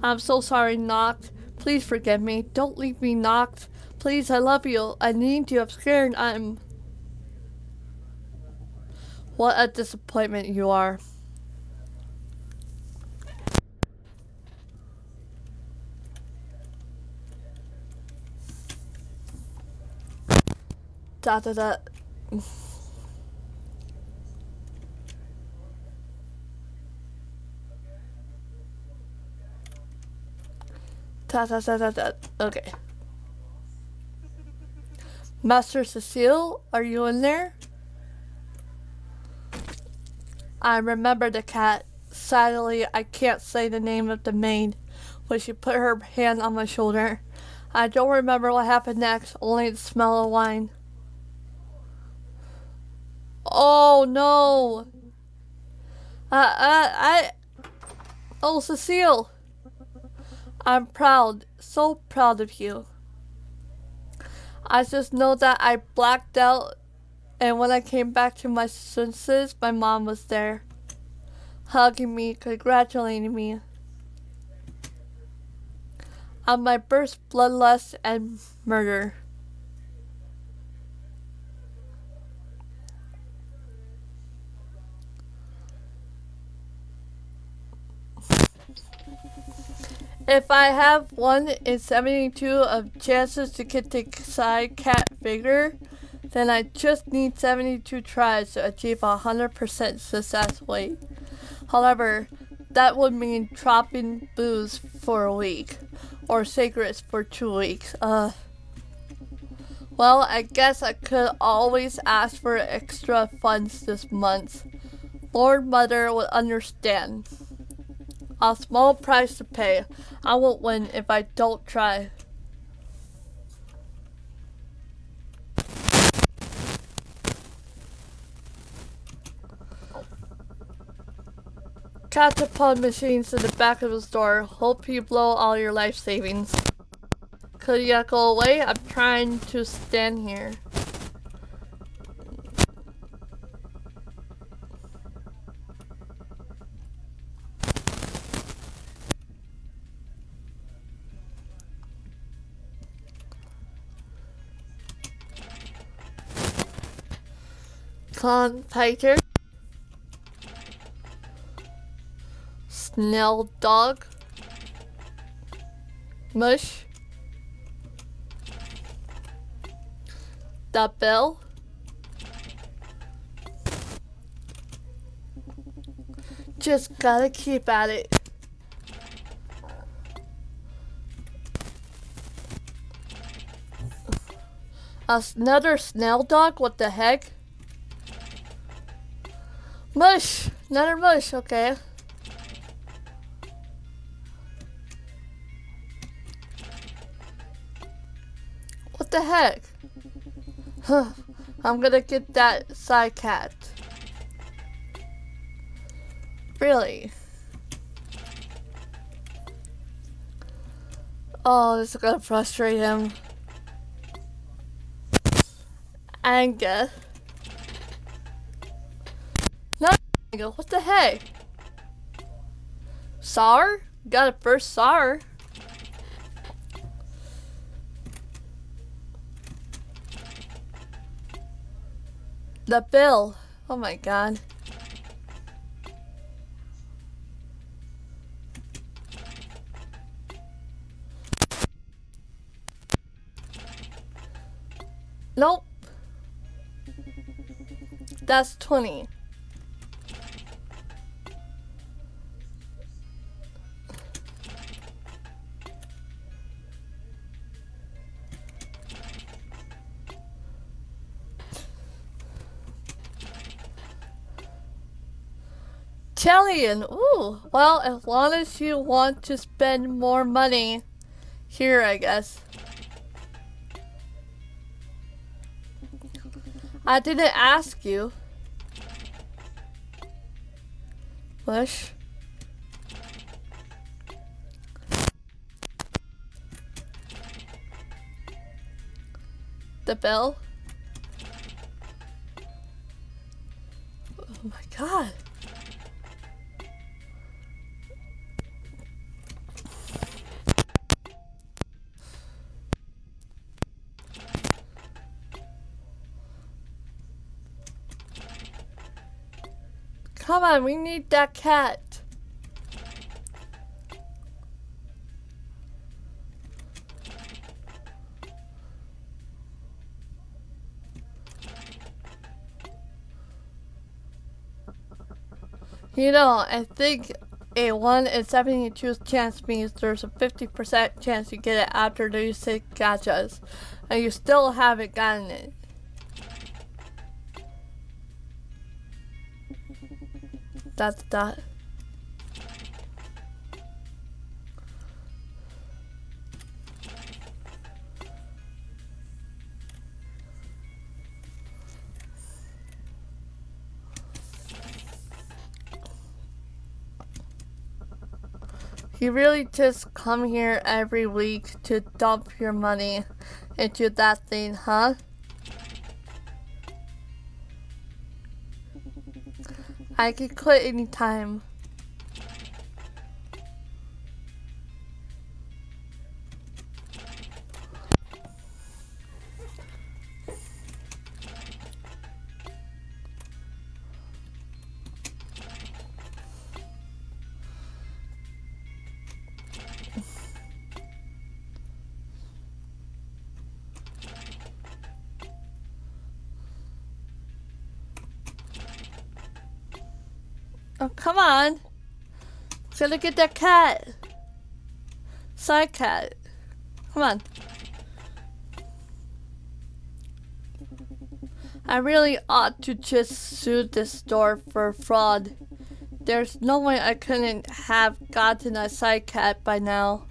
I'm so sorry, Noct. Please forgive me. Don't leave me, Noct. Please, I love you. I need you. I'm scared. What a disappointment you are. Da da da. Da da da da da. Okay. Master Cecile, are you in there? I remember the cat. Sadly, I can't say the name of the maid when she put her hand on my shoulder. I don't remember what happened next, only the smell of wine. Oh no! Oh, Cecile! I'm proud, so proud of you. I just know that I blacked out, and when I came back to my senses, my mom was there, hugging me, congratulating me on my first bloodlust and murder. If I have 1 in 72 of chances to get the side cat bigger, then I just need 72 tries to achieve 100% success rate. However, that would mean dropping booze for a week, or cigarettes for 2 weeks. Well, I guess I could always ask for extra funds this month. Lord Mother would understand. A small price to pay. I won't win if I don't try. Catapult machines in the back of the store. Hope you blow all your life savings. Could you go away? I'm trying to stand here. Competitor. Snail dog. Mush. The bill. Just gotta keep at it. Another snail dog? What the heck? Mush! Another mush, okay. What the heck? Huh. I'm gonna get that side cat. Really? Oh, this is gonna frustrate him. Anger. Not anger, what the heck? Sour? Got a first sour. The bill. Oh my god. Nope. That's 20. Italian. Ooh. Well, as long as you want to spend more money here, I guess. I didn't ask you. Bush. The bill. Oh my god. Come on, we need that cat. You know, I think a 1 in 72 chance means there's a 50% chance you get it after these 6 gachas. And you still haven't gotten it. That's that. You really just come here every week to dump your money into that thing, huh? I can quit anytime. Oh, come on. Gotta get that cat. Side cat. Come on. I really ought to just sue this store for fraud. There's no way I couldn't have gotten a side cat by now.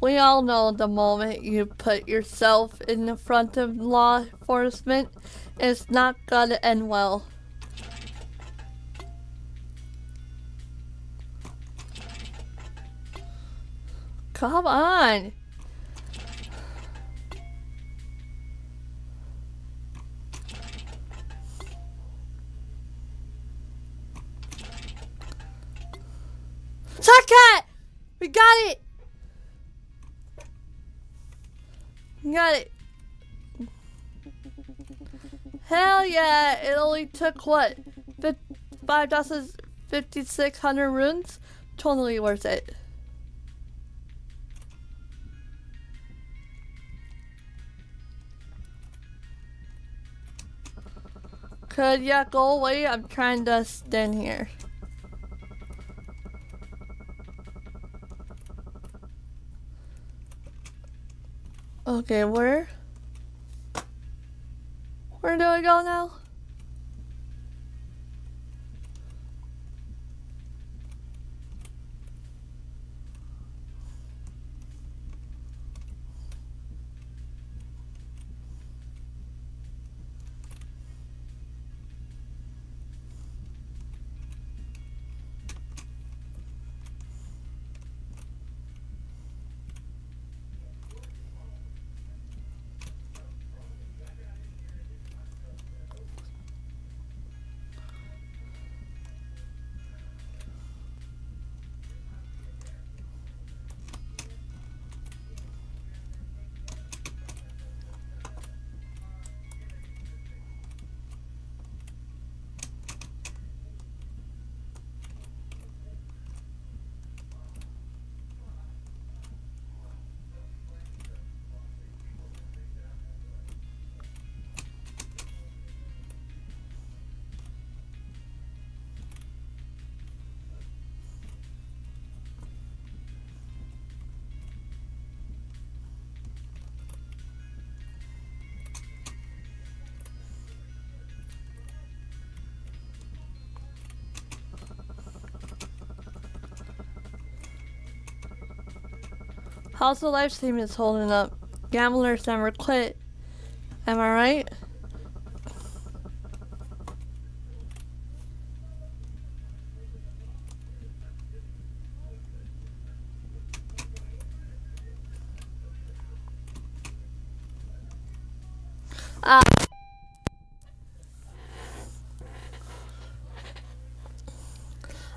We all know the moment you put yourself in the front of law enforcement, it's not gonna end well. Come on! Side cat! We got it! We got it. Hell yeah, it only took what? 5,5600 runes? Totally worth it. Could ya go away? I'm trying to stand here. Okay, where do I go now? How's the live stream is holding up? Gamblers never quit. Am I right?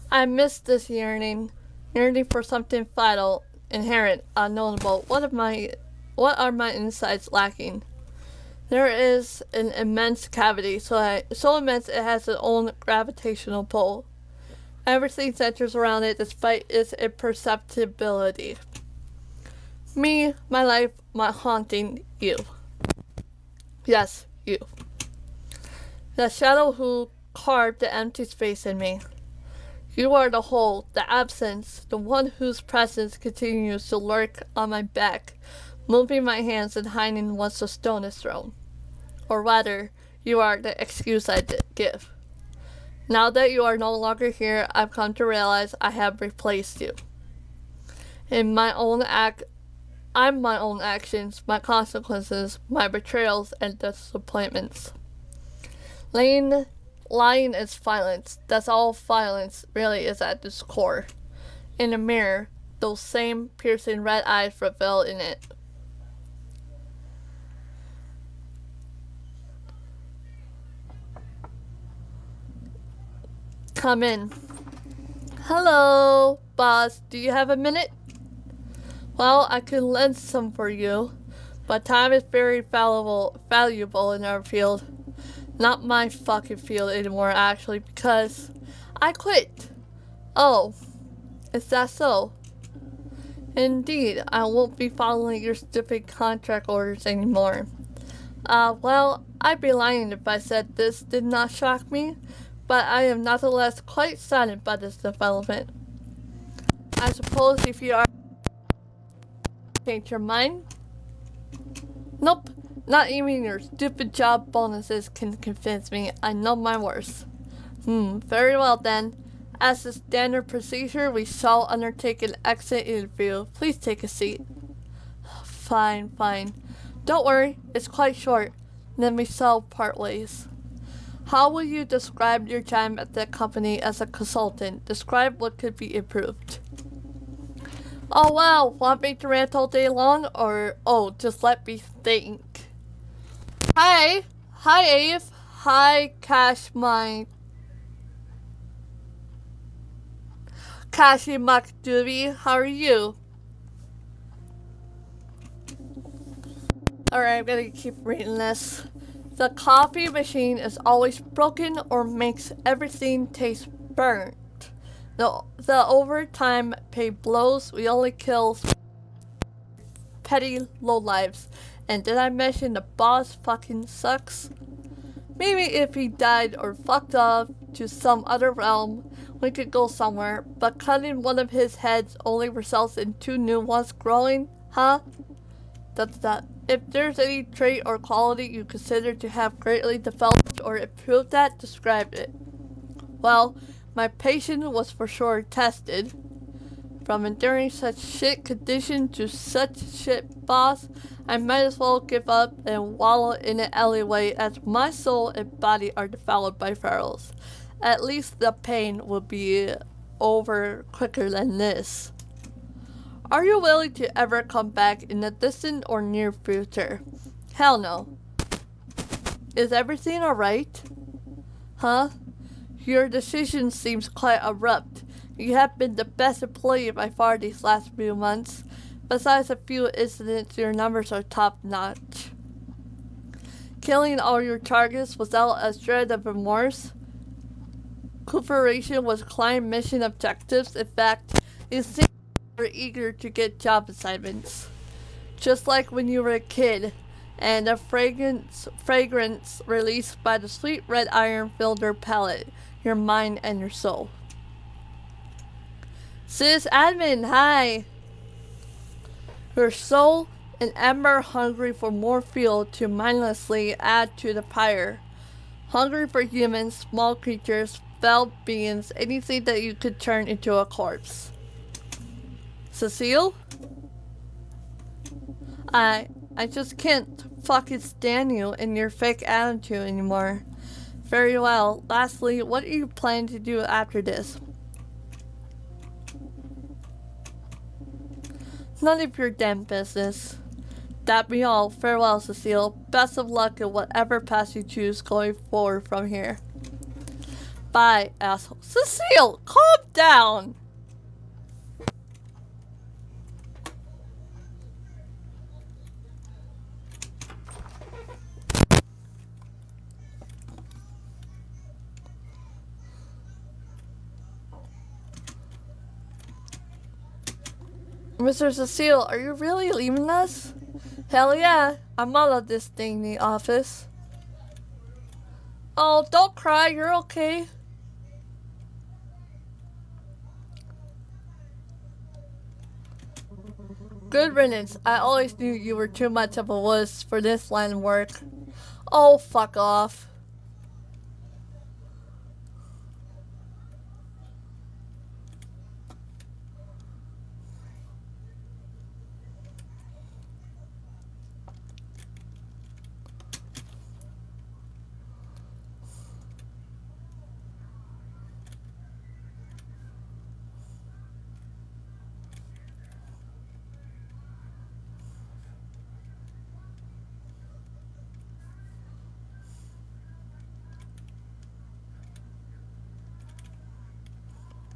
I miss this yearning for something vital, inherent, unknowable. What are my insides lacking? There is an immense cavity, so immense it has its own gravitational pull. Everything centers around it despite its imperceptibility. Me, my life, my haunting, you. Yes, you. The shadow who carved the empty space in me. You are the hole, the absence, the one whose presence continues to lurk on my back, moving my hands and hiding once the stone is thrown. Or rather, you are the excuse I give. Now that you are no longer here, I've come to realize I have replaced you. I'm my own actions, my consequences, my betrayals and disappointments. Lying is violence. That's all violence really is at its core. In the mirror, those same piercing red eyes reveal in it. Come in. Hello, boss. Do you have a minute? Well, I could lend some for you, but time is very valuable in our field. Not my fucking field anymore, actually, because I quit. Oh, is that so? Indeed, I won't be following your stupid contract orders anymore. Well, I'd be lying if I said this did not shock me, but I am nonetheless quite saddened by this development. I suppose if you are change your mind? Nope. Not even your stupid job bonuses can convince me. I know my worth. Very well then. As a standard procedure, we shall undertake an exit interview. Please take a seat. Fine. Don't worry, it's quite short. Then we shall part ways. How will you describe your time at the company as a consultant? Describe what could be improved. Oh wow, want me to rant all day long? Or, just let me think. Hi, Ave. Hi, Kashi McDoobie. How are you? Alright, I'm gonna keep reading this. The coffee machine is always broken or makes everything taste burnt. The overtime pay blows. We only kill petty lowlives. And did I mention the boss fucking sucks? Maybe if he died or fucked off to some other realm, we could go somewhere, but cutting one of his heads only results in 2 new ones growing, huh? That's that. If there's any trait or quality you consider to have greatly developed or improved that, describe it. Well, my patience was for sure tested. From enduring such shit condition to such shit boss, I might as well give up and wallow in an alleyway as my soul and body are devoured by pharaohs. At least the pain will be over quicker than this. Are you willing to ever come back in the distant or near future? Hell no. Is everything alright? Huh? Your decision seems quite abrupt. You have been the best employee by far these last few months. Besides a few incidents, your numbers are top-notch. Killing all your targets without a shred of remorse? Cooperation with client mission objectives. In fact, you seem you were eager to get job assignments. Just like when you were a kid, and the fragrance released by the sweet red iron filled your palate, your mind, and your soul. Sis admin, hi! Your soul and ember hungry for more fuel to mindlessly add to the pyre. Hungry for humans, small creatures, fell beings, anything that you could turn into a corpse. Cecile? I just can't fucking stand you and your fake attitude anymore. Very well. Lastly, what are you planning to do after this? None of your damn business. That be all. Farewell, Cecile. Best of luck in whatever path you choose going forward from here. Bye, asshole. Cecile, calm down! Mr. Cecile, are you really leaving us? Hell yeah, I'm out of this thing in the office. Oh, don't cry, you're okay. Good riddance. I always knew you were too much of a wuss for this line of work. Oh, fuck off.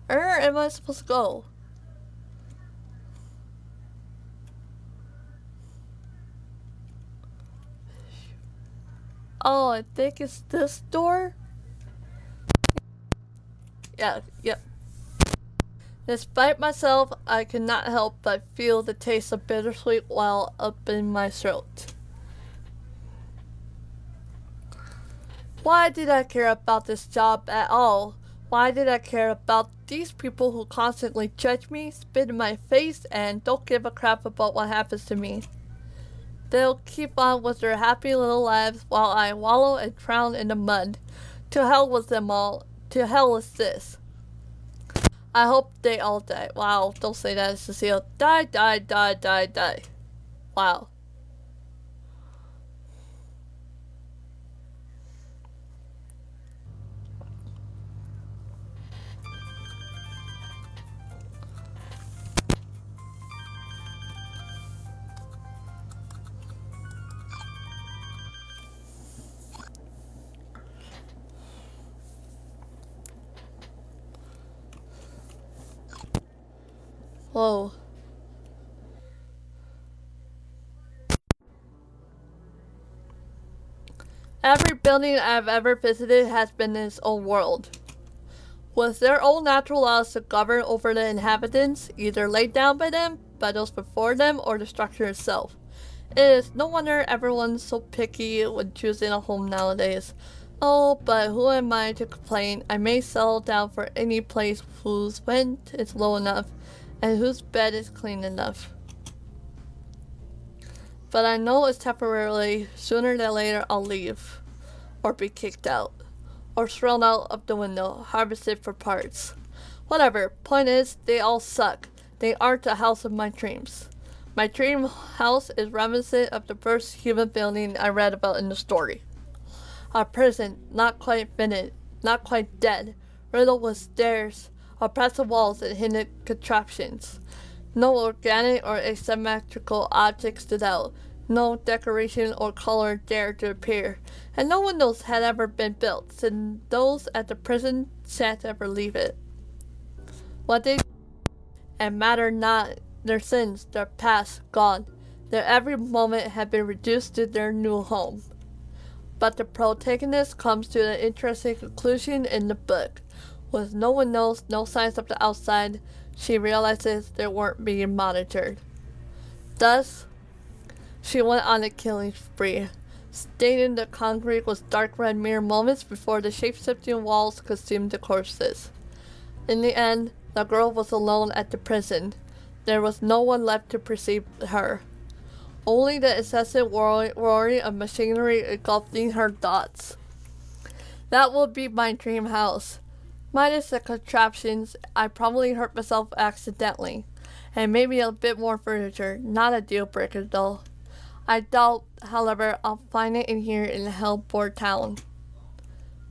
Where am I supposed to go? Oh, I think it's this door? Yeah, yep. Despite myself, I could not help but feel the taste of bittersweet well up in my throat. Why did I care about this job at all? Why did I care about these people who constantly judge me, spit in my face, and don't give a crap about what happens to me? They'll keep on with their happy little lives while I wallow and drown in the mud. To hell with them all. To hell with this. I hope they all die. Wow, don't say that, Cecile. Die, die, die, die, die. Wow. Whoa. Every building I've ever visited has been its own world, with their own natural laws to govern over the inhabitants, either laid down by them, by those before them, or the structure itself. It is no wonder everyone's so picky when choosing a home nowadays. Oh, but who am I to complain? I may settle down for any place whose rent is low enough and whose bed is clean enough. But I know it's temporarily. Sooner than later I'll leave. Or be kicked out. Or thrown out of the window, harvested for parts. Whatever. Point is, they all suck. They aren't the house of my dreams. My dream house is reminiscent of the first human building I read about in the story. A prison, not quite finished, not quite dead, riddled with stairs, oppressive walls, and hidden contraptions. No organic or asymmetrical objects stood out. No decoration or color dared to appear, and no windows had ever been built, since those at the prison shan't ever leave it. What they and matter not, their sins, their past, gone. Their every moment had been reduced to their new home. But the protagonist comes to an interesting conclusion in the book. With no one knows, no signs of the outside, she realizes they weren't being monitored. Thus, she went on a killing spree, staining the concrete with dark red mere moments before the shape-shifting walls consumed the corpses. In the end, the girl was alone at the prison. There was no one left to perceive her. Only the incessant roaring of machinery engulfing her thoughts. That would be my dream house. Minus the contraptions, I probably hurt myself accidentally. And maybe a bit more furniture, not a deal breaker though. I doubt, however, I'll find it in here in Hellbore Town.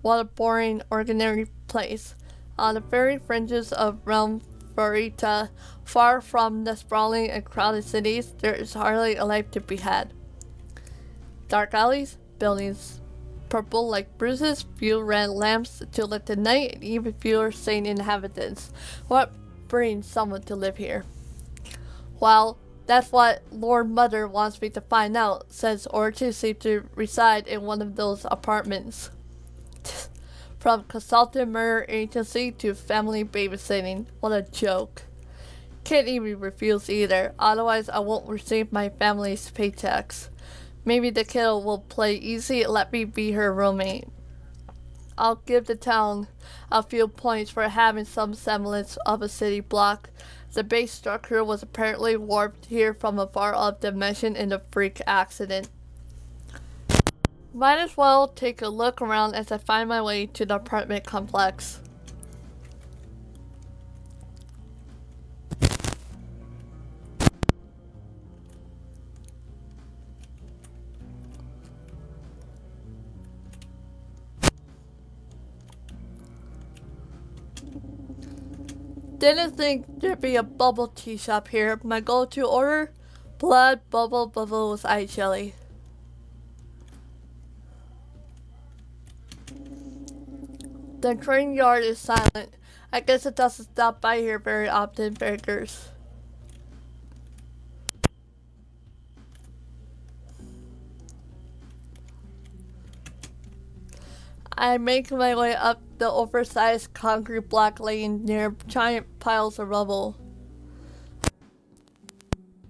What a boring, ordinary place. On the very fringes of Realm Verita, far from the sprawling and crowded cities, there is hardly a life to be had. Dark alleys, buildings purple like bruises, few red lamps to lit the night, and even fewer sane inhabitants. What brings someone to live here? Well, that's what Lord Mother wants me to find out, since Orchid seems to reside in one of those apartments. From consultant murder agency to family babysitting. What a joke. Can't even refuse either, otherwise I won't receive my family's paychecks. Maybe the kiddo will play easy and let me be her roommate. I'll give the town a few points for having some semblance of a city block. The base structure was apparently warped here from a far-off dimension in a freak accident. Might as well take a look around as I find my way to the apartment complex. Didn't think there'd be a bubble tea shop here. My go-to order? Blood bubble with ice jelly. The train yard is silent. I guess it doesn't stop by here very often, beggars. I make my way up the oversized concrete block laying near giant piles of rubble.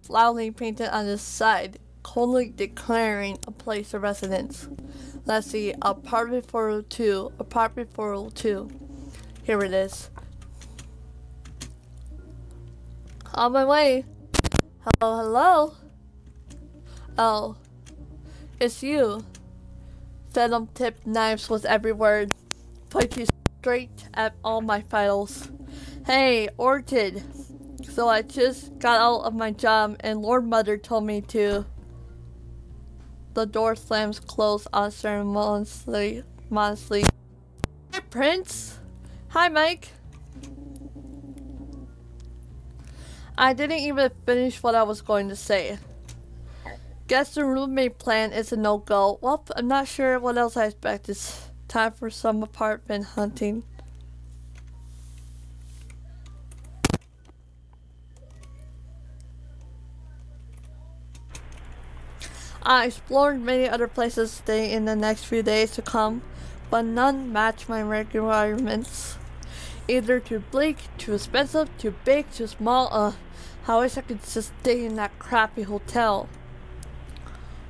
Loudly painted on the side, coldly declaring a place of residence. Let's see, apartment 402, apartment 402. Here it is. On my way. Hello, hello. Oh, it's you. Venom-tipped knives was everywhere. Point you straight at all my vitals. Hey, Orchid. So I just got out of my job and Lord Mother told me to. The door slams closed unceremoniously. Hi, Prince. Hi, Mike. I didn't even finish what I was going to say. Guess the roommate plan is a no-go. Well, I'm not sure what else I expect. It's time for some apartment hunting. I explored many other places to stay in the next few days to come, but none match my requirements. Either too bleak, too expensive, too big, too small. I wish I could just stay in that crappy hotel.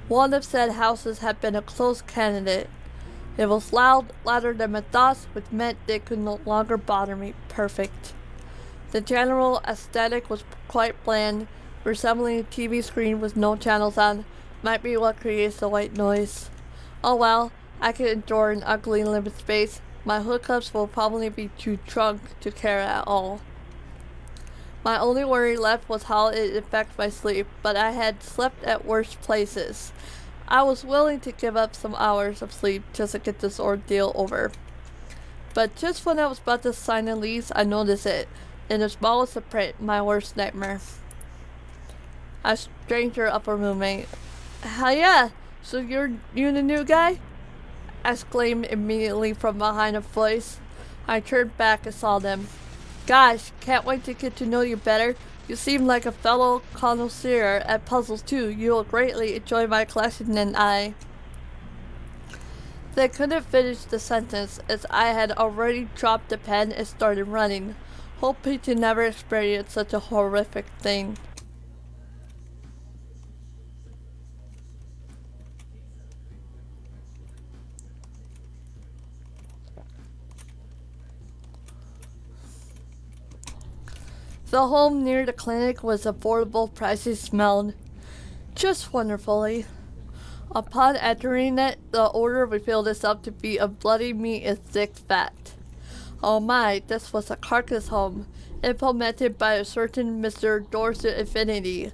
One of said houses had been a close candidate. It was loud, louder than my thoughts, which meant they could no longer bother me. Perfect. The general aesthetic was quite bland, resembling a TV screen with no channels on. Might be what creates the white noise. Oh well, I can endure an ugly limited space. My hookups will probably be too drunk to care at all. My only worry left was how it affects my sleep, but I had slept at worse places. I was willing to give up some hours of sleep just to get this ordeal over. But just when I was about to sign the lease, I noticed it. In the smallest of print, my worst nightmare. A stranger upper roommate. Yeah, so you the new guy? I exclaimed immediately from behind a voice. I turned back and saw them. Gosh, can't wait to get to know you better. You seem like a fellow connoisseur at puzzles too. You will greatly enjoy my collection and I... They couldn't finish the sentence as I had already dropped the pen and started running, hoping to never experience such a horrific thing. The home near the clinic was affordable, prices smelled just wonderfully. Upon entering it, the odor revealed itself to be of bloody meat and thick fat. Oh my, this was a carcass home, implemented by a certain Mr. Dorset Infinity.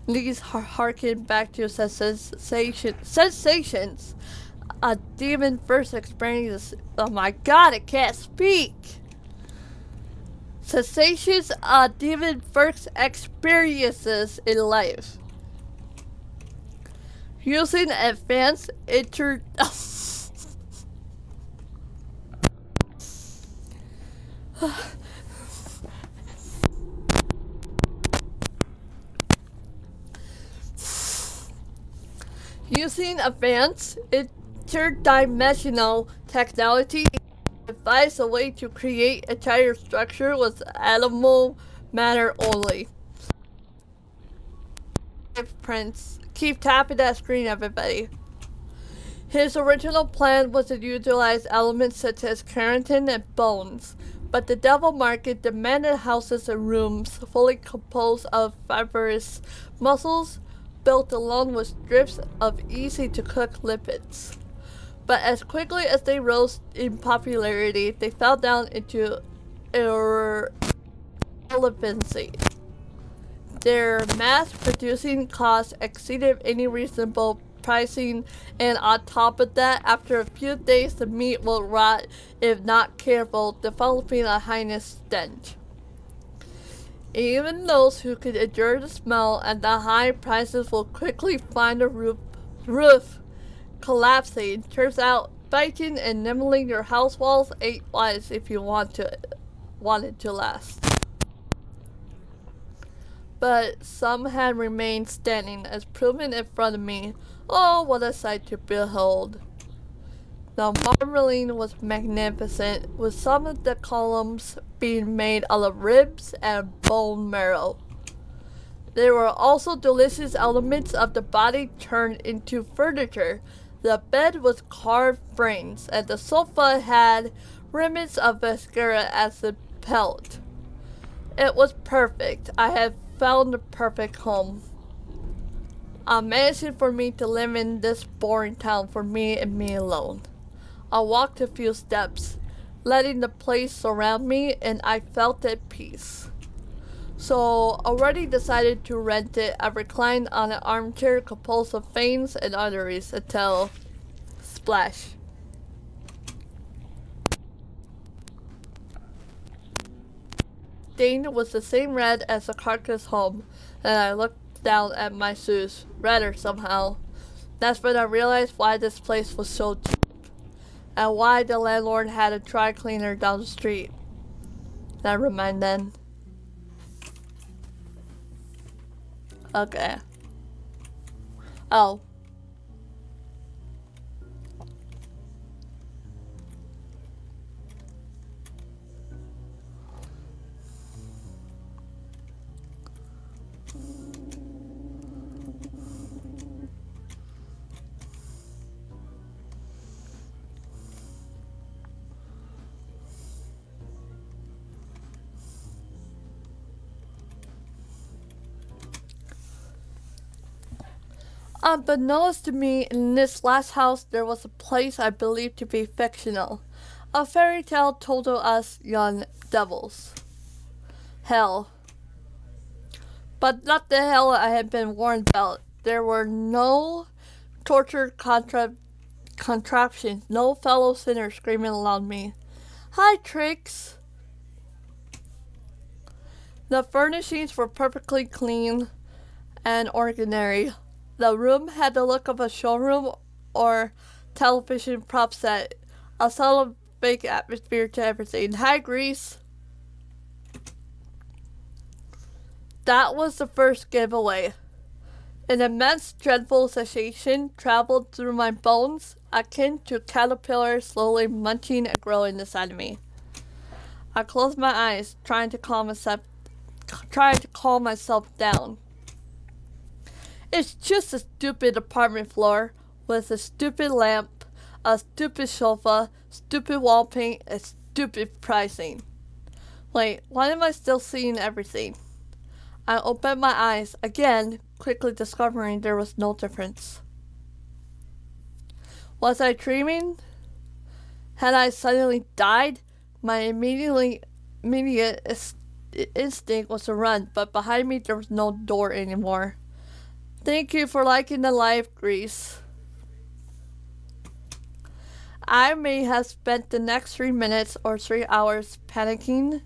These harken back to sensations a demon first experiences. Oh my god, I can't speak! Sensations a demon first experiences in life. Using advanced Using advanced interdimensional technology devised a way to create entire structure with animal matter only. Prince, keep tapping that screen, everybody. His original plan was to utilize elements such as keratin and bones, but the devil market demanded houses and rooms fully composed of fibrous muscles built along with strips of easy-to-cook lipids. But as quickly as they rose in popularity, they fell down into irrelevancy. Their mass-producing costs exceeded any reasonable pricing, and on top of that, after a few days the meat will rot if not careful, developing a heinous stench. Even those who could endure the smell and the high prices will quickly find the roof collapsing. Turns out biting and nibbling your house walls ain't wise if you want it to last. But some had remained standing, as proven in front of me. Oh, what a sight to behold! The marbling was magnificent, with some of the columns being made out of ribs and bone marrow. There were also delicious elements of the body turned into furniture. The bed was carved frames, and the sofa had remnants of mascara as a pelt. It was perfect. I had found the perfect home. Amazing for me to live in this boring town for me and me alone. I walked a few steps, letting the place surround me, and I felt at peace. So, already decided to rent it, I reclined on an armchair composed of veins and arteries until splash. Stained was the same red as the carcass home, and I looked down at my shoes, redder somehow. That's when I realized why this place was so cheap, and why the landlord had a dry cleaner down the street. Never mind then. Okay. Oh. Unbeknownst to me, in this last house there was a place I believed to be fictional. A fairy tale told to us young devils. Hell. But not the hell I had been warned about. There were no torture contraptions, no fellow sinners screaming around me. Hi, Trix! The furnishings were perfectly clean and ordinary. The room had the look of a showroom or television prop set. A subtle fake atmosphere to everything. Hi, Grease! That was the first giveaway. An immense, dreadful sensation traveled through my bones, akin to a caterpillar slowly munching and growing inside of me. I closed my eyes, trying to calm myself down. It's just a stupid apartment floor with a stupid lamp, a stupid sofa, stupid wall paint, and stupid pricing. Wait, why am I still seeing everything? I opened my eyes again, quickly discovering there was no difference. Was I dreaming? Had I suddenly died? My immediate instinct was to run, but behind me there was no door anymore. Thank you for liking the live, Grease. I may have spent the next 3 minutes or 3 hours panicking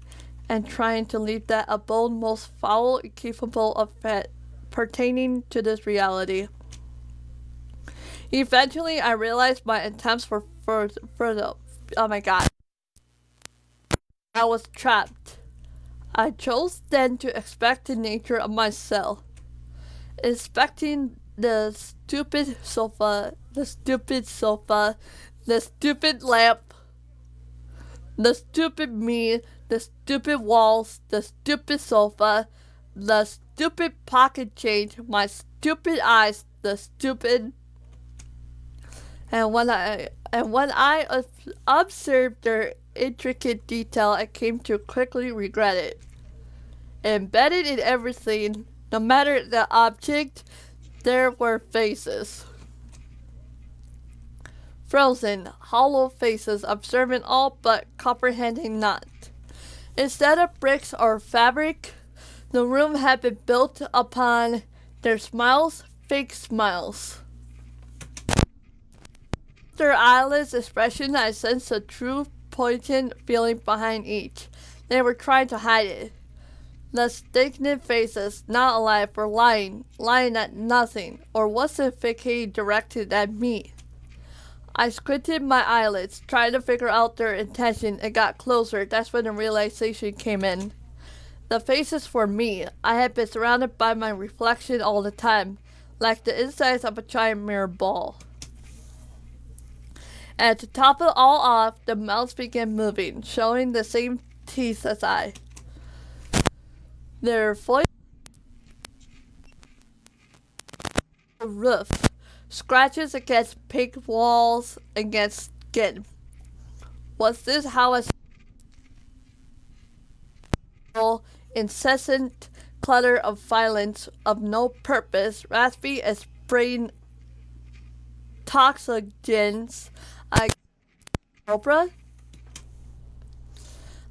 and trying to leave that abode most foul and capable of pertaining to this reality. Eventually, I realized my attempts were for the. Oh my god. I was trapped. I chose then to expect the nature of my cell. Inspecting the stupid sofa, the stupid lamp, the stupid me, the stupid walls, the stupid sofa, the stupid pocket change, my stupid eyes, the stupid. And when I observed their intricate detail, I came to quickly regret it. Embedded in everything, no matter the object, there were faces. Frozen, hollow faces observing all but comprehending not. Instead of bricks or fabric, the room had been built upon their smiles, fake smiles. Their eyeless expression, I sensed a true poignant feeling behind each. They were trying to hide it. The stagnant faces, not alive, were lying at nothing, or was the facade directed at me? I squinted my eyelids, trying to figure out their intention, and got closer. That's when the realization came in. The faces were me. I had been surrounded by my reflection all the time, like the insides of a giant mirror ball. And to top it all off, the mouths began moving, showing the same teeth as I. Their voice the roof, scratches against pink walls, against skin. Was this how I incessant clutter of violence of no purpose, raspy as brain toxogens?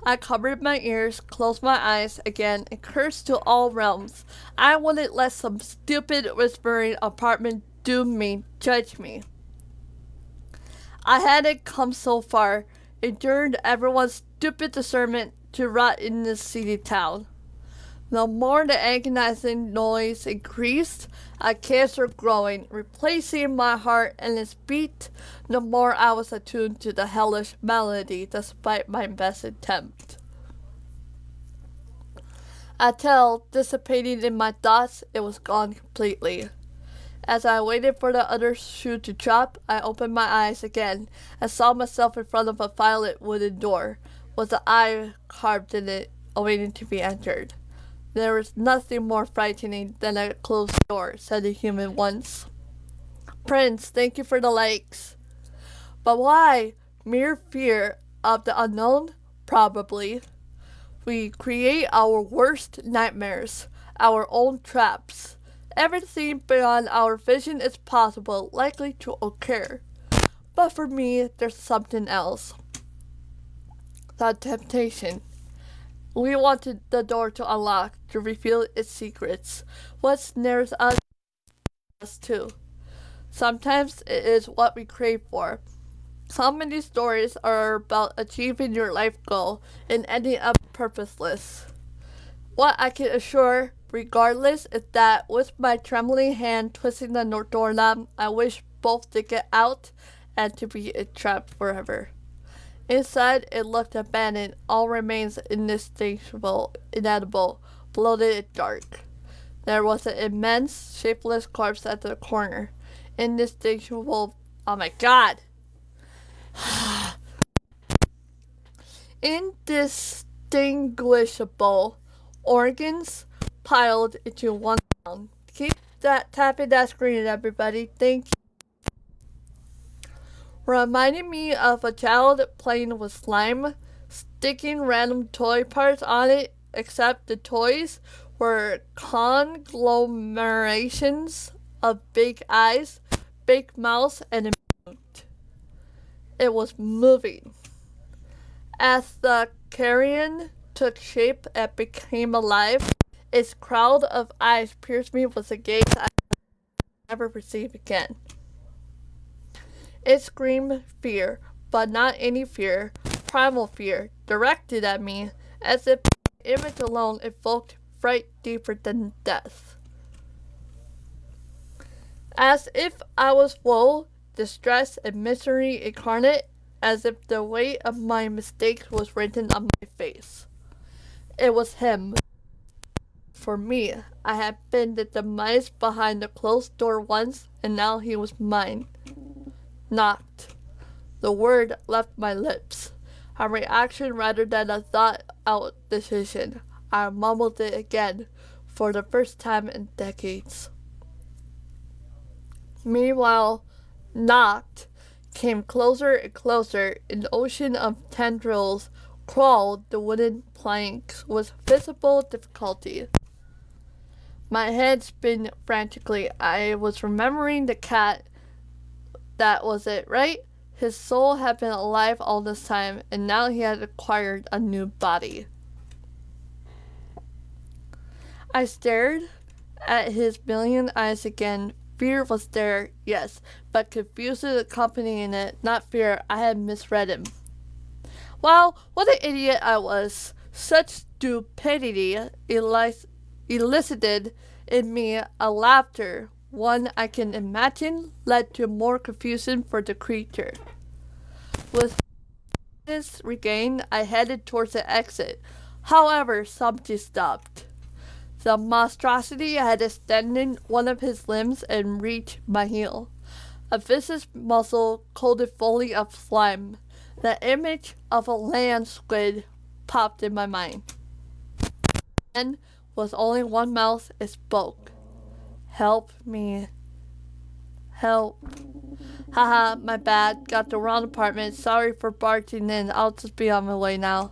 I covered my ears, closed my eyes again, and cursed to all realms. I wouldn't let some stupid whispering apartment doom me, judge me. I hadn't come so far, endured everyone's stupid discernment to rot in this seedy town. The more the agonizing noise increased, a cancer growing, replacing my heart and its beat, the more I was attuned to the hellish melody despite my best attempt. Until, dissipating in my thoughts, it was gone completely. As I waited for the other shoe to drop, I opened my eyes again and saw myself in front of a violet wooden door, with an eye carved in it, awaiting to be entered. There was nothing more frightening than a closed door, said the human once. Prince, thank you for the likes. But why? Mere fear of the unknown? Probably. We create our worst nightmares, our own traps. Everything beyond our vision is possible, likely to occur. But for me, there's something else. The temptation. We wanted the door to unlock, to reveal its secrets. What snares us too. Sometimes it is what we crave for. So many stories are about achieving your life goal and ending up purposeless. What I can assure, regardless, is that with my trembling hand twisting the doorknob, I wish both to get out and to be trapped forever. Inside, it looked abandoned. All remains indistinguishable, inedible, bloated and dark. There was an immense, shapeless corpse at the corner. Indistinguishable. Oh my god! Indistinguishable organs piled into one round. Keep tapping that screen, everybody. Thank you. Reminding me of a child playing with slime, sticking random toy parts on it, except the toys were conglomerations of big eyes, big mouths, and it moved. It was moving. As the carrion took shape and became alive, its crowd of eyes pierced me with a gaze never receive again. It screamed fear, but not any fear, primal fear, directed at me, as if the image alone evoked fright deeper than death. As if I was woe, distress, and misery incarnate, as if the weight of my mistakes was written on my face. It was him. For me, I had been the demise behind the closed door once, and now he was mine. Knocked. The word left my lips. A reaction rather than a thought-out decision. I mumbled it again, for the first time in decades. Meanwhile, knocked came closer and closer. An ocean of tendrils crawled the wooden planks with visible difficulty. My head spun frantically. I was remembering the cat. That was it, right? His soul had been alive all this time, and now he had acquired a new body. I stared at his million eyes again. Fear was there, yes, but confusion accompanying it, not fear. I had misread him. Wow, what an idiot I was. Such stupidity elicited in me a laughter, one I can imagine led to more confusion for the creature. With this regained, I headed towards the exit. However, something stopped. The monstrosity had extended one of his limbs and reached my heel. A viscous muscle coated fully of slime. The image of a land squid popped in my mind. And with only one mouth, it spoke. Help me. Help. Haha, my bad. Got the wrong apartment. Sorry for barging in. I'll just be on my way now.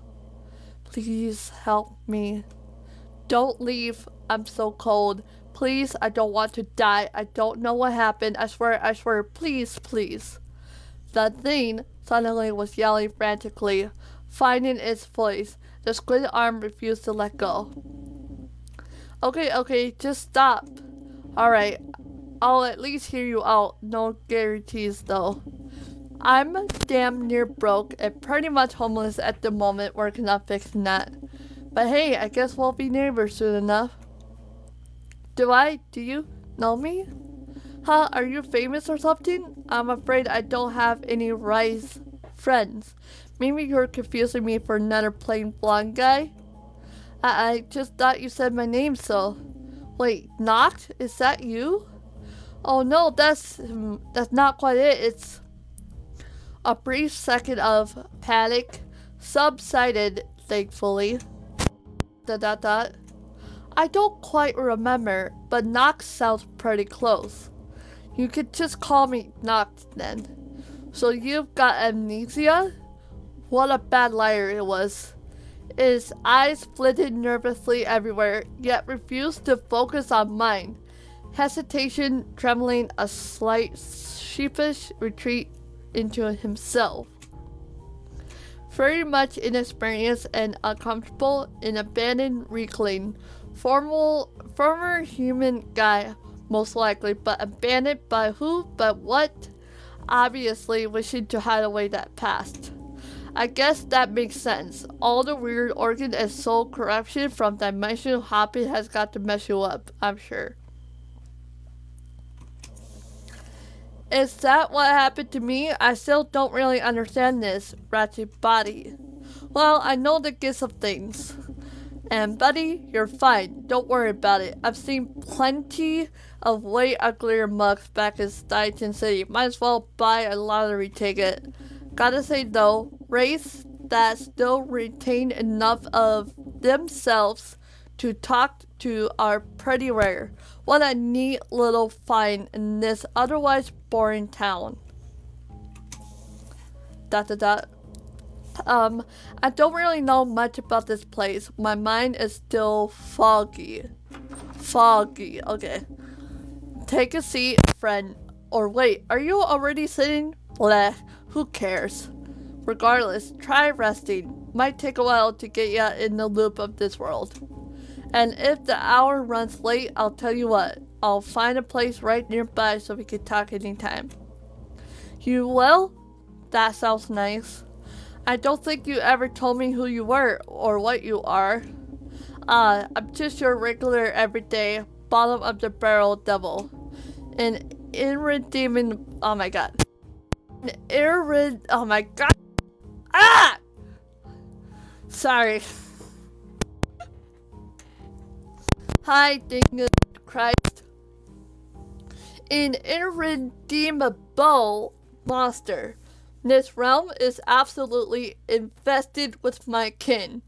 Please help me. Don't leave. I'm so cold. Please, I don't want to die. I don't know what happened. I swear. Please, please. The thing suddenly was yelling frantically, finding its voice. The squid arm refused to let go. Okay, just stop. Alright, I'll at least hear you out. No guarantees though. I'm damn near broke and pretty much homeless at the moment, working on fixing that. But hey, I guess we'll be neighbors soon enough. Do you know me? Huh, are you famous or something? I'm afraid I don't have any rice friends. Maybe you're confusing me for another plain blonde guy? I just thought you said my name, so... Wait, Knocked? Is that you? Oh no, that's not quite it. It's... A brief second of panic subsided, thankfully. ... I don't quite remember, but Knocked sounds pretty close. You could just call me Knocked then. So you've got amnesia? What a bad liar it was. His eyes flitted nervously everywhere, yet refused to focus on mine. Hesitation, trembling, a slight sheepish retreat into himself. Very much inexperienced and uncomfortable, an abandoned weakling. Former human guy, most likely, but abandoned by who, but what? Obviously wishing to hide away that past. I guess that makes sense. All the weird organ and soul corruption from dimensional hopping has got to mess you up, I'm sure. Is that what happened to me? I still don't really understand this ratchet body. Well, I know the gist of things. And buddy, you're fine. Don't worry about it. I've seen plenty of way uglier mugs back in Titan City. Might as well buy a lottery ticket. Gotta say though, race that still retain enough of themselves to talk to are pretty rare. What a neat little find in this otherwise boring town. ... I don't really know much about this place. My mind is still foggy. Okay. Take a seat, friend. Or wait, are you already sitting? Bleh, who cares? Regardless, try resting. Might take a while to get ya in the loop of this world. And if the hour runs late, I'll tell you what, I'll find a place right nearby so we can talk anytime. You will? That sounds nice. I don't think you ever told me who you were or what you are. I'm just your regular everyday bottom of the barrel devil. An irredeemable. Oh my god. Oh my god. Ah! Sorry. Hi, dingus Christ. An irredeemable monster. This realm is absolutely infested with my kin.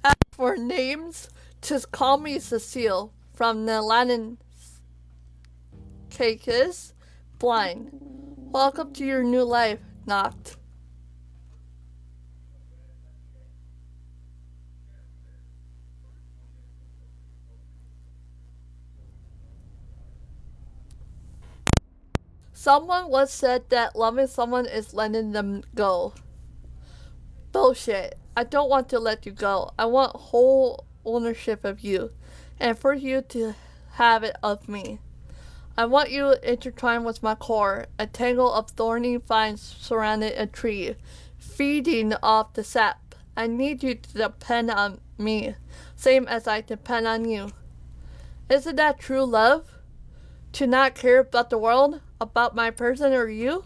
As for names, just call me Cecile from the Latin Caicus Blind. Welcome to your new life, Noct. Someone once said that loving someone is letting them go. Bullshit. I don't want to let you go. I want whole ownership of you, and for you to have it of me. I want you intertwined with my core, a tangle of thorny vines surrounding a tree, feeding off the sap. I need you to depend on me, same as I depend on you. Isn't that true love? To not care about the world, about my person or you?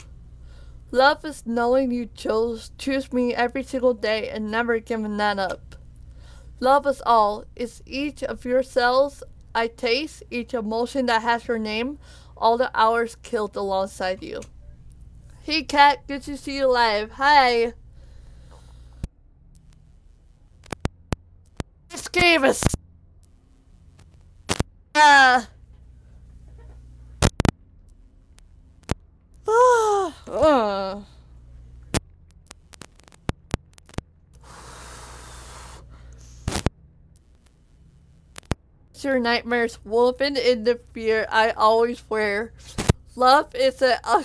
Love is knowing you choose me every single day and never giving that up. Love is all. It's each of your cells I taste, each emotion that has your name, all the hours killed alongside you. Hey cat, good to see you live. Hi. This game is uh uh. Your nightmares woven in the fear I always wear. Love is a why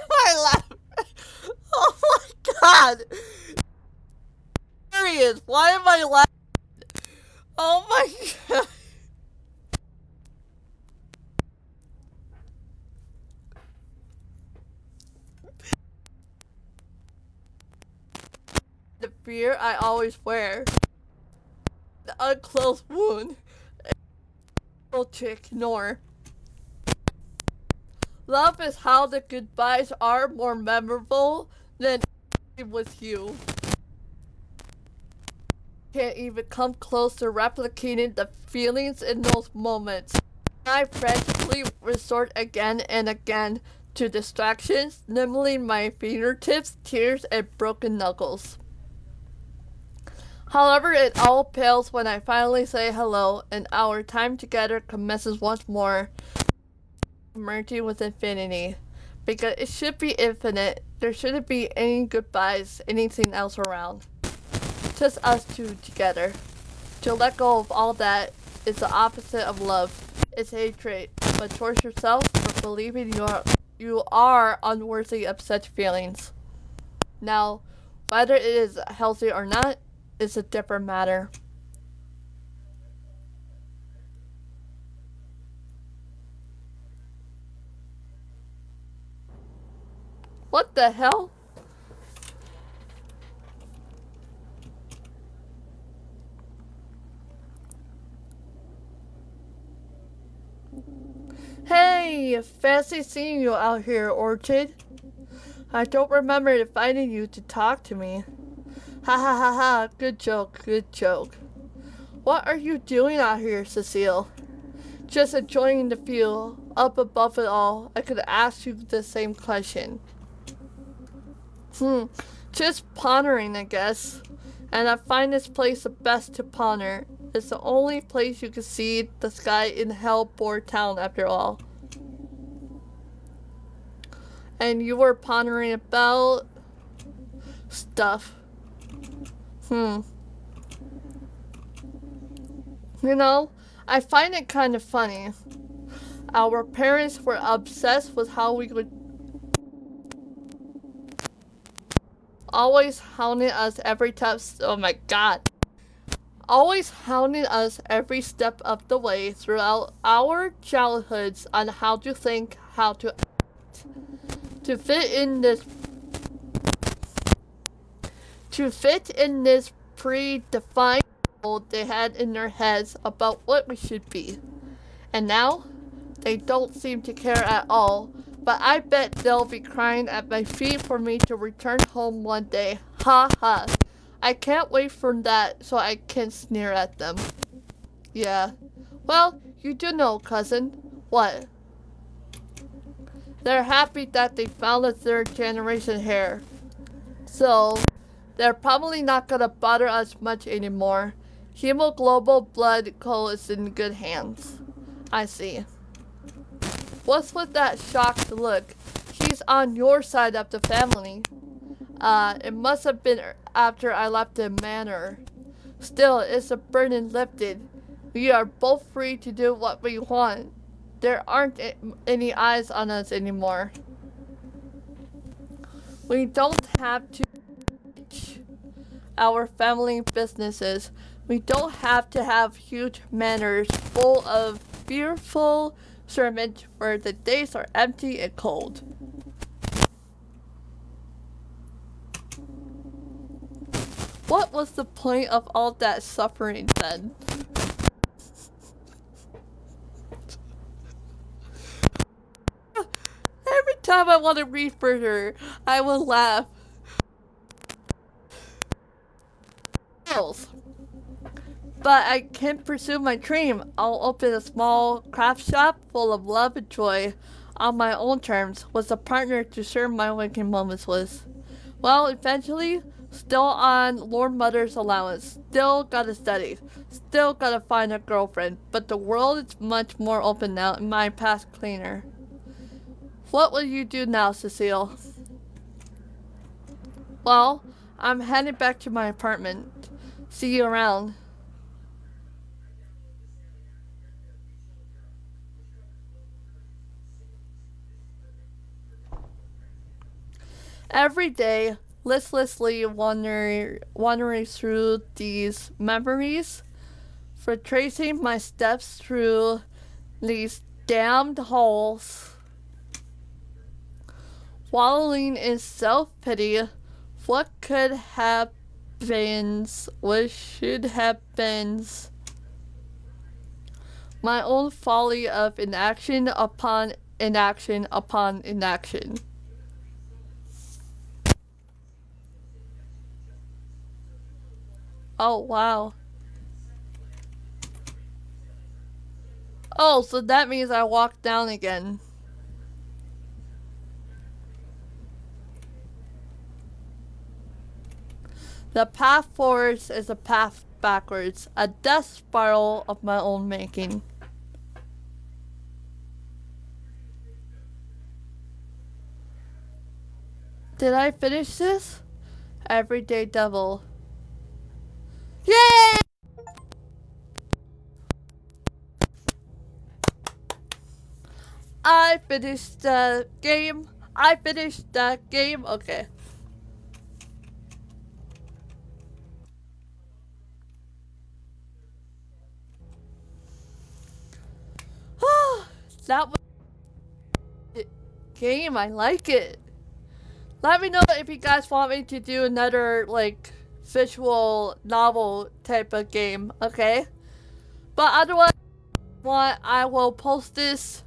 am I laughing? Oh my god! Serious, why am I laughing? Oh my god! The fear I always wear. The unclosed wound. To ignore. Love is how the goodbyes are more memorable than with you. Can't even come close to replicating the feelings in those moments. I frantically resort again and again to distractions, nibbling my fingertips, tears, and broken knuckles. However, it all pales when I finally say hello and our time together commences once more, merging with infinity. Because it should be infinite, there shouldn't be any goodbyes, anything else around. Just us two together. To let go of all that is the opposite of love. It's hatred, but towards yourself for believing you are unworthy of such feelings. Now, whether it is healthy or not, is a different matter. What the hell? Hey, fancy seeing you out here, Orchid. I don't remember inviting you to talk to me. Ha ha ha ha, good joke, good joke. What are you doing out here, Cecile? Just enjoying the view, up above it all. I could ask you the same question. Just pondering, I guess. And I find this place the best to ponder. It's the only place you can see the sky in Hellbore Town, after all. And you were pondering about stuff. You know, I find it kind of funny. Our parents were obsessed with how we would always hounding us every time. Oh my god. Always hounding us every step of the way throughout our childhoods on how to think, how to act, to fit in this predefined mold they had in their heads about what we should be. And now, they don't seem to care at all, but I bet they'll be crying at my feet for me to return home one day. Ha ha. I can't wait for that so I can sneer at them. Yeah. Well, you do know, cousin. What? They're happy that they found a third generation heir. So, they're probably not gonna bother us much anymore. Hemoglobal blood co is in good hands. I see. What's with that shocked look? He's on your side of the family. It must have been after I left the manor. Still, it's a burden lifted. We are both free to do what we want. There aren't any eyes on us anymore. We don't have to manage our family businesses. We don't have to have huge manors full of fearful servants where the days are empty and cold. What was the point of all that suffering then? Every time I want to read further, I will laugh. But I can't pursue my dream. I'll open a small craft shop full of love and joy on my own terms with a partner to share my waking moments with. Well, eventually, still on Lord Mother's allowance, still gotta study, still gotta find a girlfriend, but the world is much more open now and my path cleaner. What will you do now, Cecile? Well, I'm heading back to my apartment. See you around. Every day, listlessly wandering through these memories, retracing my steps through these damned halls, wallowing in self-pity. What could have been, what should have been, my own folly of inaction upon inaction upon inaction. Oh, wow. Oh, so that means I walk down again. The path forwards is a path backwards, a death spiral of my own making. Did I finish this? Everyday Devil. Yay! I finished the game. I finished the game. Okay. That was it. Game. I like it. Let me know if you guys want me to do another like visual novel type of game. Okay. But otherwise, I will post this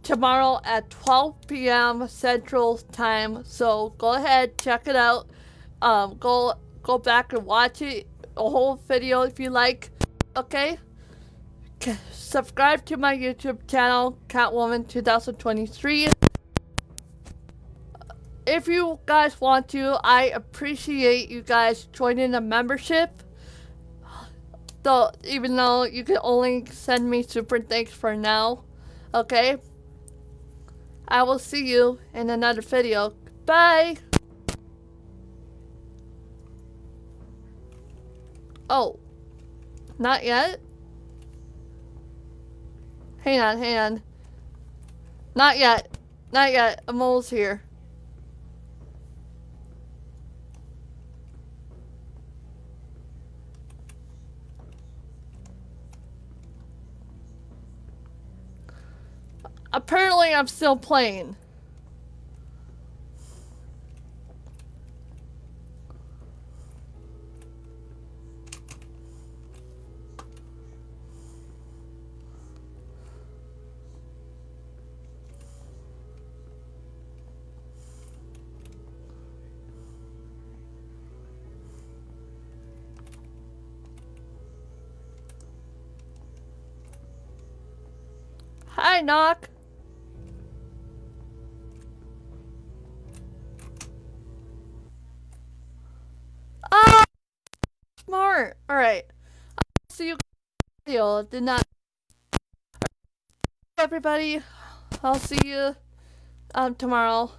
tomorrow at 12 p.m. Central Time. So go ahead, check it out. Go back and watch it, a whole video if you like. Okay. Subscribe to my YouTube channel, Catwoman 2023. If you guys want to, I appreciate you guys joining the membership. Though, even though you can only send me super thanks for now. Okay. I will see you in another video. Bye! Oh. Not yet? Hang on. Not yet. I'm almost here. Apparently I'm still playing. Hi, Knock. Ah, smart. Alright. See you video. Did not everybody. I'll see you tomorrow.